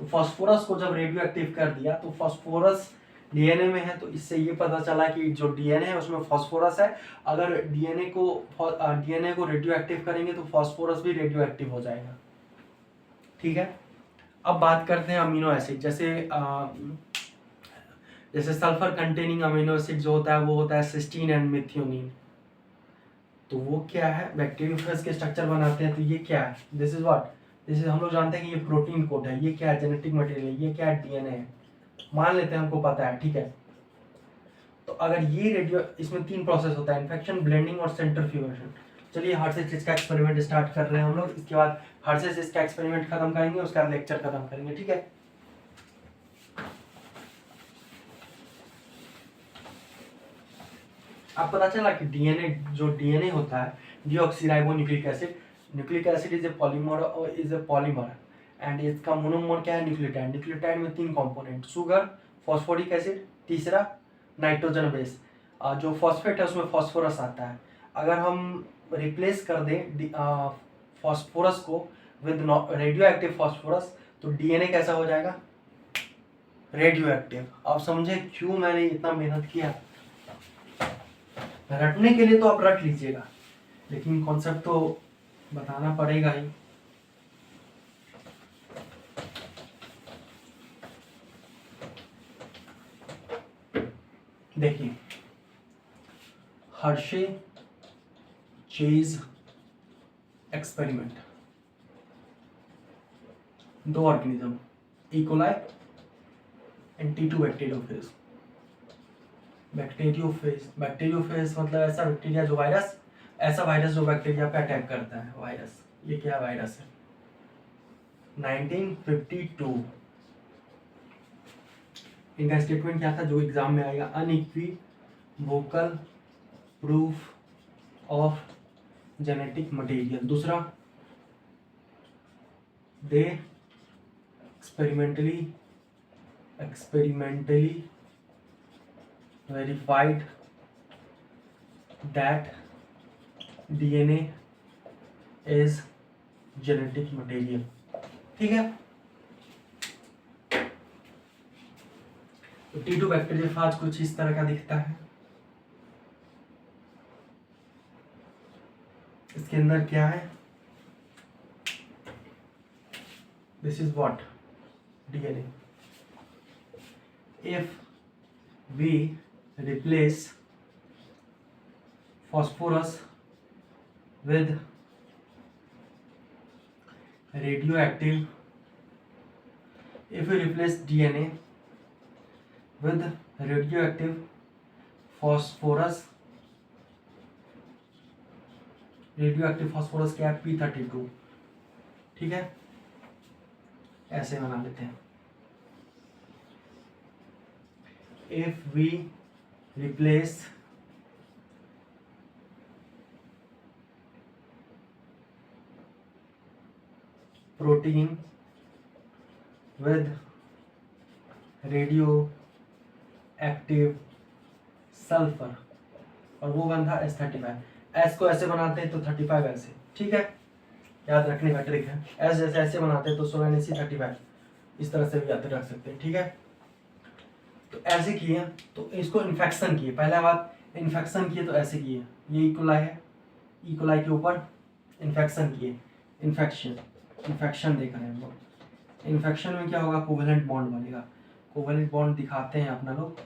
तो फास्फोरस को जब रेडियो एक्टिव कर दिया तो फास्फोरस डीएनए में है, तो इससे ये पता चला कि जो डीएनए है उसमें फास्फोरस है। अगर डीएनए को रेडियो एक्टिव करेंगे तो फास्फोरस भी रेडियो एक्टिव हो जाएगा। ठीक है, अब बात करते हैं अमीनो एसिड। जैसे सल्फर कंटेनिंग अमीनो एसिड जो होता है वो होता है सिस्टीन एंड मेथियोनिन। तो वो क्या है, बैक्टीरियोफेज के स्ट्रक्चर बनाते हैं। तो ये क्या है, दिस इज हम लोग जानते हैं कि ये प्रोटीन कोड है, ये क्या है, जेनेटिक मटेरियल है, ये क्या है, डीएनए है, मान लेते हैं हमको पता है। ठीक है, तो अगर ये रेडियो, इसमें 3 प्रोसेस होता है, इन्फेक्शन, ब्लेंडिंग और सेंट्रीफ्यूगेशन। चलिए हर्षे का एक्सपेरिमेंट स्टार्ट कर रहे हैं हम लोग। इसके बाद हर्षे का एक्सपेरिमेंट खत्म करेंगे, उसके बाद लेक्चर खत्म करेंगे। ठीक है, अब पता चला कि डीएनए होता है deoxyribonucleic acid. Nucleic acid is a polymer and इसका मोनोमर क्या है, न्यूक्लियोटाइड। न्यूक्लियोटाइड में 3 कंपोनेंट, शुगर, फॉस्फोरिक एसिड, तीसरा नाइट्रोजन बेस। जो फॉस्फेट है उसमें फॉस्फोरस आता है। अगर हम रिप्लेस कर दें फॉस्फोरस को विद रेडियो एक्टिव फॉस्फोरस तो डीएनए कैसा हो जाएगा, रेडियो एक्टिव। आप समझे क्यों मैंने इतना मेहनत किया। रटने के लिए तो आप रट लीजिएगा, लेकिन कॉन्सेप्ट तो बताना पड़ेगा ही। देखिए, Hershey Chase experiment, 2 organism, E coli and T2 bacteriophage. Bacteriophage मतलब ऐसा बैक्टीरिया जो वायरस, ऐसा वायरस जो बैक्टीरिया पे अटैक करता है, वायरस। ये क्या वायरस है, 1952। इनका स्टेटमेंट क्या था जो एग्जाम में आएगा, unequivocal proof of genetic material. दूसरा, दे experimentally verified that DNA is genetic material। ठीक है, तो T2 बैक्टीरियोफेज कुछ इस तरह का दिखता है। इसके अंदर क्या है, this is what, DNA। If we replace phosphorus with radioactive, if we replace DNA with radioactive phosphorus, radioactive phosphorus क्या है, P32। ठीक है, ऐसे बना लेते हैं। If we replace protein with radio active sulphur, और वो बन था S35। एस को ऐसे बनाते हैं तो 35 ऐसे, ठीक है, याद रखने का ट्रिक है। एस जैसे ऐसे बनाते हैं तो 16Nc35 इस तरह से भी याद रख सकते हैं, ठीक है। तो ऐसे किए तो इसको इन्फेक्शन किए, पहला बात इन्फेक्शन किए तो ऐसे किए, ये इकोलाई है, इकोलाई के ऊपर इन्फेक्शन किए, इन्फेक्शन देख रहे हैं हम लोग। इन्फेक्शन में क्या होगा, कोवेलेंट बॉन्ड बनेगा, कोवेलेंट बॉन्ड दिखाते हैं अपना लोग।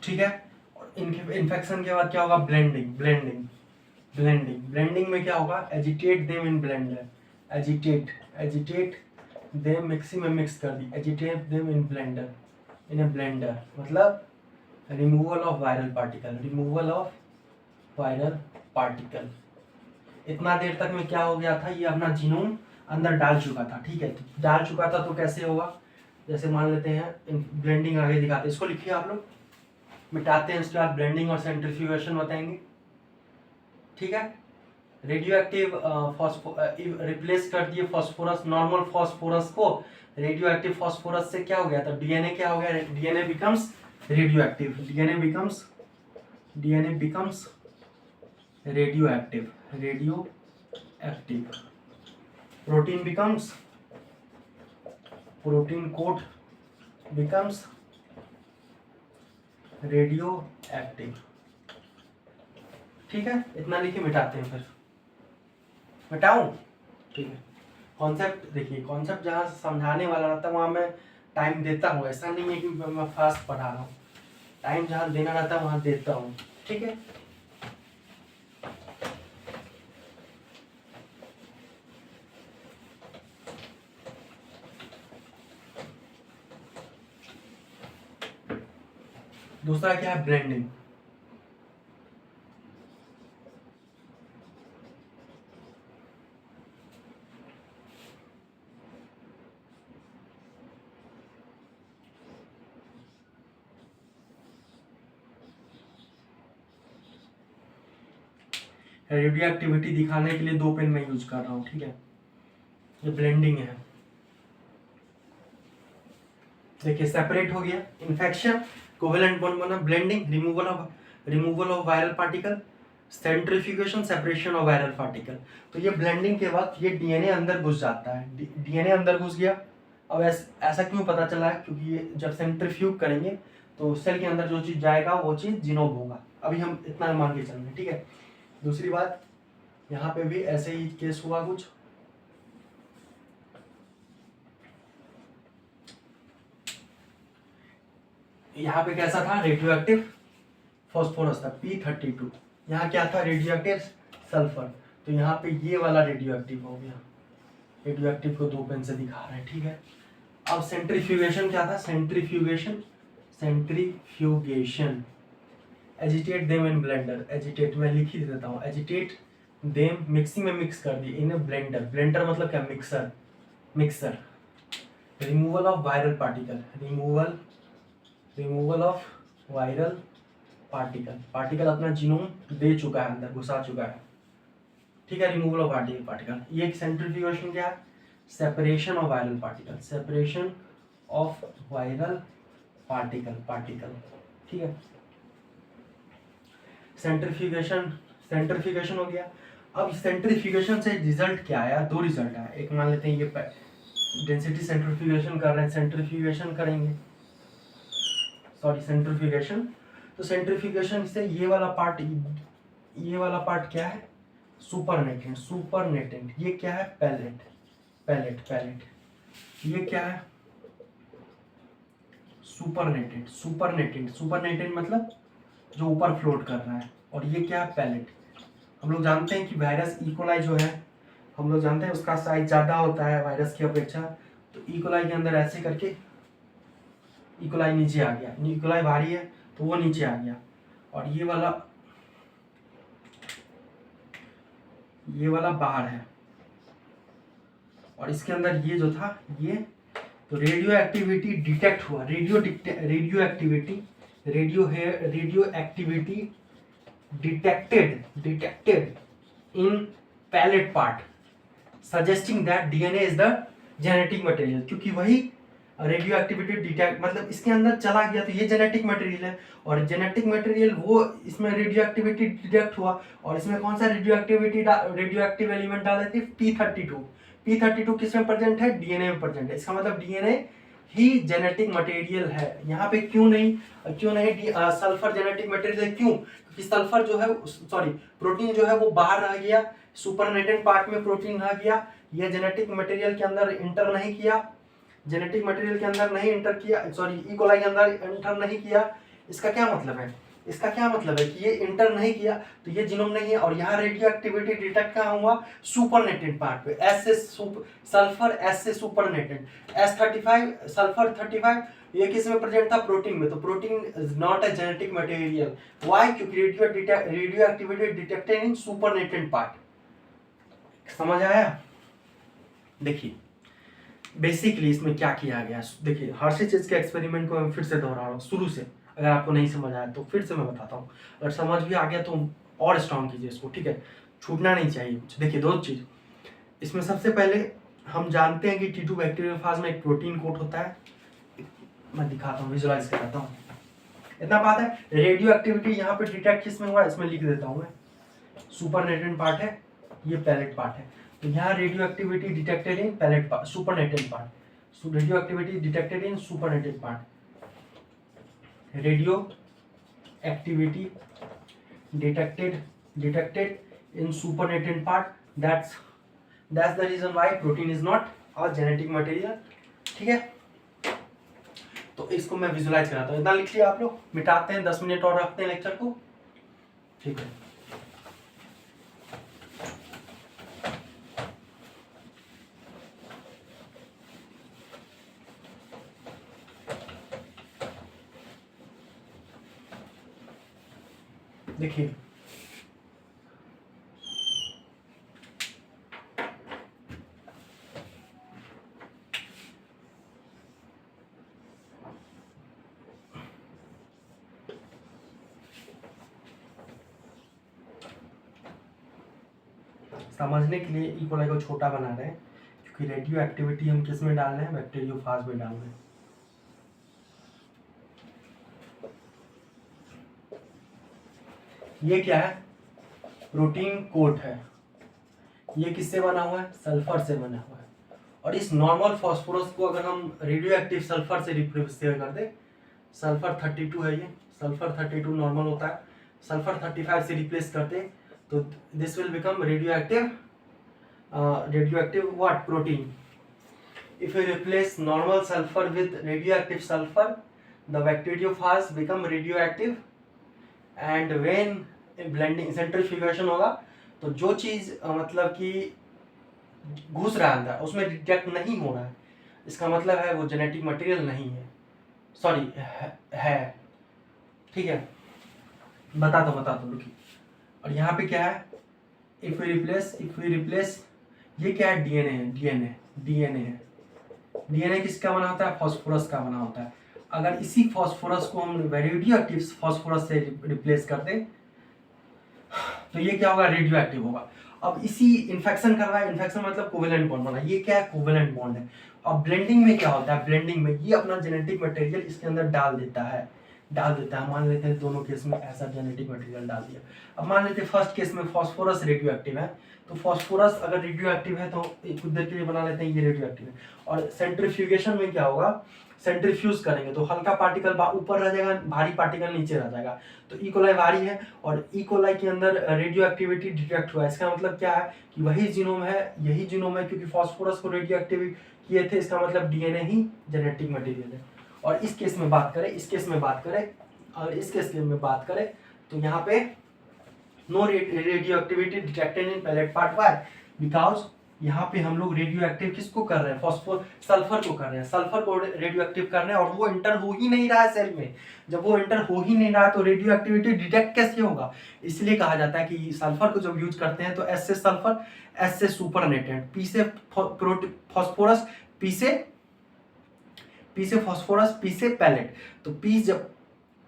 ठीक है, और इन्फेक्शन के बाद क्या होगा, ब्लेंडिंग में क्या होगा, agitate them in Blender, agitate them mix कर दी, एजिटेट देम इन ब्लेंडर मतलब रिमूवल ऑफ वायरल पार्टिकल। इतना देर तक में क्या हो गया था, ये अपना जीनोम अंदर डाल चुका था, ठीक है, तो डाल चुका था तो कैसे होगा, जैसे मान लेते हैं ब्लेंडिंग आगे दिखाते हैं, इसको लिखिए आप लोग, मिटाते हैं, उसके बाद ब्लेंडिंग और सेंट्रीफ्यूगेशन बताएंगे, ठीक है। रेडियो एक्टिव रिप्लेस कर दिए फॉस्फोरस, नॉर्मल फॉस्फोरस को रेडियो एक्टिव फॉस्फोरस से, क्या हो गया था, डीएनए क्या हो गया, DNA becomes radioactive, DNA becomes radioactive, protein coat becomes radioactive, ठीक है। इतना लिखे मिटाते हैं, फिर मिटाऊं, ठीक है। कॉन्सेप्ट देखिए, कॉन्सेप्ट जहाँ समझाने वाला रहता है वहाँ मैं टाइम देता हूँ, ऐसा नहीं है कि मैं फास्ट पढ़ा रहा हूँ, टाइम जहाँ देना रहता है वहाँ देता हूँ, ठीक है। दूसरा क्या है, ब्लेंडिंग। रेडियो एक्टिविटी दिखाने के लिए 2 पेन मैं यूज कर रहा हूँ, ठीक है। ये ब्लेंडिंग है, देखिए सेपरेट हो गया, इन्फेक्शन, कोवेलेंट बॉन्ड बना, blending, removal of viral particle, centrifugation, separation of viral particle. तो ये ब्लेंडिंग के बाद ये डीएनए अंदर घुस जाता है, डीएनए अंदर घुस गया। अब ऐसा क्यों पता चला है, क्योंकि ये जब सेंट्रीफ्यूग करेंगे तो सेल के अंदर जो चीज जाएगा वो चीज जीनोम होगा। अभी हम इतना मान के चलेंगे, ठीक है। दूसरी बात, यहाँ पे भी ऐसे ही केस हुआ कुछ, यहाँ पे कैसा था, रेडियो एक्टिव फॉस्फोरस था P32, यहाँ क्या था, रेडियो एक्टिव सल्फर, तो यहाँ पे ये वाला रेडियो एक्टिव हो गया, रेडियो एक्टिव को 2 पेन से दिखा रहे हैं, ठीक है। अब सेंट्रीफ्यूगेशन क्या था, centrifugation agitate them in Blender, agitate मैं लिख ही देता हूँ, एजिटेट देम मिक्सिंग में मिक्स कर दिए इन ब्लेंडर मतलब क्या, mixer. Removal of viral particle, removal of viral particle अपना जीनोम दे चुका है, अंदर घुसा चुका है, ठीक है। रिमूवल ऑफ पार्टिकल, ये सेंट्रीफ्यूगेशन क्या है, सेपरेशन ऑफ वायरल पार्टिकल, ठीक है। सेंट्रीफ्यूगेशन हो गया। अब सेंट्रीफ्यूगेशन से रिजल्ट क्या आया, 2 रिजल्ट आया। एक मान लेते हैं ये डेंसिटी सेंट्रीफ्यूगेशन कर रहे हैं, सेंट्रीफ्यूगेशन तो सेंट्रीफ्यूगेशन से ये वाला पार्ट क्या है, सुपरनेटेंट, ये क्या है, पैलेट, ये क्या है, सुपरनेटेंट मतलब जो ऊपर फ्लोट कर रहा है, और ये क्या है, पैलेट। हम लोग जानते हैं कि वायरस इकोलाई जो है, हम लोग जानते हैं उसका साइज ज़्यादा होता है वायरस की अपेक्षा, तो इकोलाई के अंदर ऐसे करके इकोलाई नीचे आ गया, इकोलाई भारी है तो वो नीचे आ गया, और ये वाला बाहर है, और इसके अंदर ये जो था ये, तो रेडियो एक्टिविटी डिटेक्ट हुआ, radioactivity detected in pellet part, suggesting that DNA is the genetic material, क्योंकि वही रेडियो एक्टिविटी डिटेक्ट मतलब इसके अंदर चला गया, तो ये जेनेटिक मटेरियल है, और जेनेटिक मटेरियल वो इसमें रेडियो एक्टिविटी डिटेक्ट हुआ, और इसमें कौन सा रेडियो एक्टिव एलिमेंट डाले थे, P32 किसमें प्रेजेंट है, डीएनए में प्रेजेंट है, इसका मतलब डीएनए ही जेनेटिक मटेरियल है। यहाँ पे क्यों नहीं सल्फर जेनेटिक मटेरियल, क्यों, क्योंकि सल्फर जो है प्रोटीन जो है वो बाहर रह गया, सुपरनेटेंट पार्ट में प्रोटीन रह गया, यह जेनेटिक मटेरियल के अंदर इंटर नहीं किया, ई कोलाई के अंदर इंटर नहीं किया। इसका क्या मतलब है कि ये इंटर नहीं किया तो ये जीनोम नहीं है, और यहाँ रेडियो एक्टिविटी डिटेक्ट कहाँ हुआ, सुपरनेटेंट पार्ट पे, सल्फर एस से सुपरनेटेंट, S35 सल्फर 35 ये किस में प्रेजेंट था, प्रोटीन में, तो protein is not a genetic material, why, क्योंकि radioactivity detected in supernatant part. समझ आया? देखिए बेसिकली इसमें क्या किया गया, देखिए हर्षिचेज के एक्सपेरिमेंट को मैं फिर से दोहरा रहा हूँ शुरू से, अगर आपको नहीं समझ आया तो फिर से मैं बताता हूँ, अगर समझ भी आ गया तो और स्ट्रॉन्ग कीजिए इसको, ठीक है, छूटना नहीं चाहिए कुछ। देखिए दो चीज़ इसमें, सबसे पहले हम जानते हैं कि T2 बैक्टीरियोफाज में एक प्रोटीन कोट होता है, मैं दिखाता हूँ, विजुअलाइज कराता हूँ, इतना बात है। रेडियो एक्टिविटी यहाँ पे डिटेक्ट किसमें हुआ, इसमें लिख देता हूँ मैं, सुपरनेटेंट पार्ट है, ये पैलेट पार्ट है, तो यहाँ radioactivity detected in pellet part, supernatant part, radioactivity detected in supernatant part, radioactivity detected in supernatant part, that's the reason why protein is not a genetic material, ठीक है। तो इसको मैं visualise कराता हूँ, इतना लिख लिया आप लोग, मिटाते हैं, 10 मिनट और रखते हैं लेक्चर को, ठीक है। देखिए समझने के लिए ई कोलाई को छोटा बना रहे हैं, क्योंकि रेडियो एक्टिविटी हम किस में डाल रहे हैं, बैक्टीरियोफाज में डाल रहे हैं। ये क्या है, प्रोटीन कोट है, ये किससे बना हुआ है, सल्फर से बना हुआ है, और इस नॉर्मल फास्फोरस को अगर हम रेडियो एक्टिव सल्फर से रिप्लेस कर दे, सल्फर 32 है, ये सल्फर 32 नॉर्मल होता है, सल्फर 35 से रिप्लेस करते तो this will become radio active what, protein. If you replace normal sulfur with radioactive sulfur, the bacteriophage become radioactive, and when blending centrifugation होगा तो जो चीज़ मतलब कि घुस रहा है अंदर उसमें डिटेक्ट नहीं हो रहा है, इसका मतलब है वो जेनेटिक मटेरियल नहीं है, सॉरी है, ठीक है। बता दो रुकिए, और यहाँ पे क्या है, इफ वी रिप्लेस ये क्या है, डीएनए किसका बना होता है, फास्फोरस का बना होता है। अगर इसी फास्फोरस को हम रेडियो एक्टिव फास्फोरस से रिप्लेस कर दें तो ये क्या होगा, रेडियो एक्टिव होगा। अब इसी इन्फेक्शन कर रहा है, इन्फेक्शन मतलब कोवेलेंट बॉन्ड बना, ये क्या है, कोवेलेंट बॉन्ड है। अब ब्लेंडिंग में क्या होता है, ब्लेंडिंग में ये अपना जेनेटिक मटेरियल इसके अंदर डाल देता है, मान लेते हैं दोनों केस में ऐसा जेनेटिक मटेरियल डाल दिया। अब मान लेते हैं फर्स्ट केस में फास्फोरस रेडियो एक्टिव है, तो फास्फोरस अगर रेडियो एक्टिव है तो कुछ देर के लिए बना लेते हैं ये रेडियो एक्टिव है, और सेंट्रीफ्यूगेशन में क्या होगा, सेंट्रीफ्यूज करेंगे तो हल्का पार्टिकल ऊपर रह जाएगा, भारी पार्टिकल नीचे रह जाएगा। तो ई कोलाई भारी है और ई कोलाई के अंदर रेडियो एक्टिविटी डिटेक्ट हुआ है, इसका मतलब क्या है कि वही जीनोम है, यही जीनोम है, क्योंकि फास्फोरस को रेडियो एक्टिव किए थे, इसका मतलब डीएनए ही जेनेटिक मटेरियल है। और इस केस में बात करें, और इस केस में बात करें तो यहाँ पे no radioactivity detected in pellet part, why, because यहाँ पे हम लोग रेडियो एक्टिव किसको कर रहे हैं, सल्फर को कर रहे हैं, सल्फर को रेडियो एक्टिव कर रहे हैं, और वो एंटर हो ही नहीं रहा है सेल में। जब वो एंटर हो ही नहीं रहा है तो रेडियो एक्टिविटी डिटेक्ट कैसे होगा? इसलिए कहा जाता है कि सल्फर को जब यूज करते हैं तो एस से सल्फर, एस से सुपरनेटेंट, पी से फॉस्फोरस, पी से फॉस्फोरस, पी से पैलेट। तो पी जब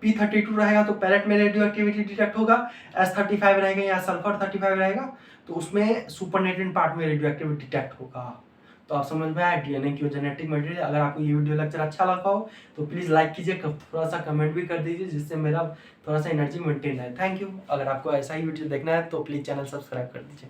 P32 रहेगा तो पैलेट में रेडियो एक्टिविटी डिटेक्ट होगा, S35 रहेगा या सल्फर 35 रहेगा तो उसमें सुपरनेटेंट पार्ट में रेडियो एक्टिविटी डिटेक्ट होगा। तो आप समझ में आया डीएनए की जेनेटिक मटेरियल। अगर आपको ये वीडियो लेक्चर अच्छा लगा हो तो प्लीज़ लाइक कीजिए, थोड़ा सा कमेंट भी कर दीजिए जिससे मेरा थोड़ा सा एनर्जी मेंटेन रहे। Thank you. अगर आपको ऐसा ही वीडियो देखना है तो प्लीज़ चैनल सब्सक्राइब कर दीजिए।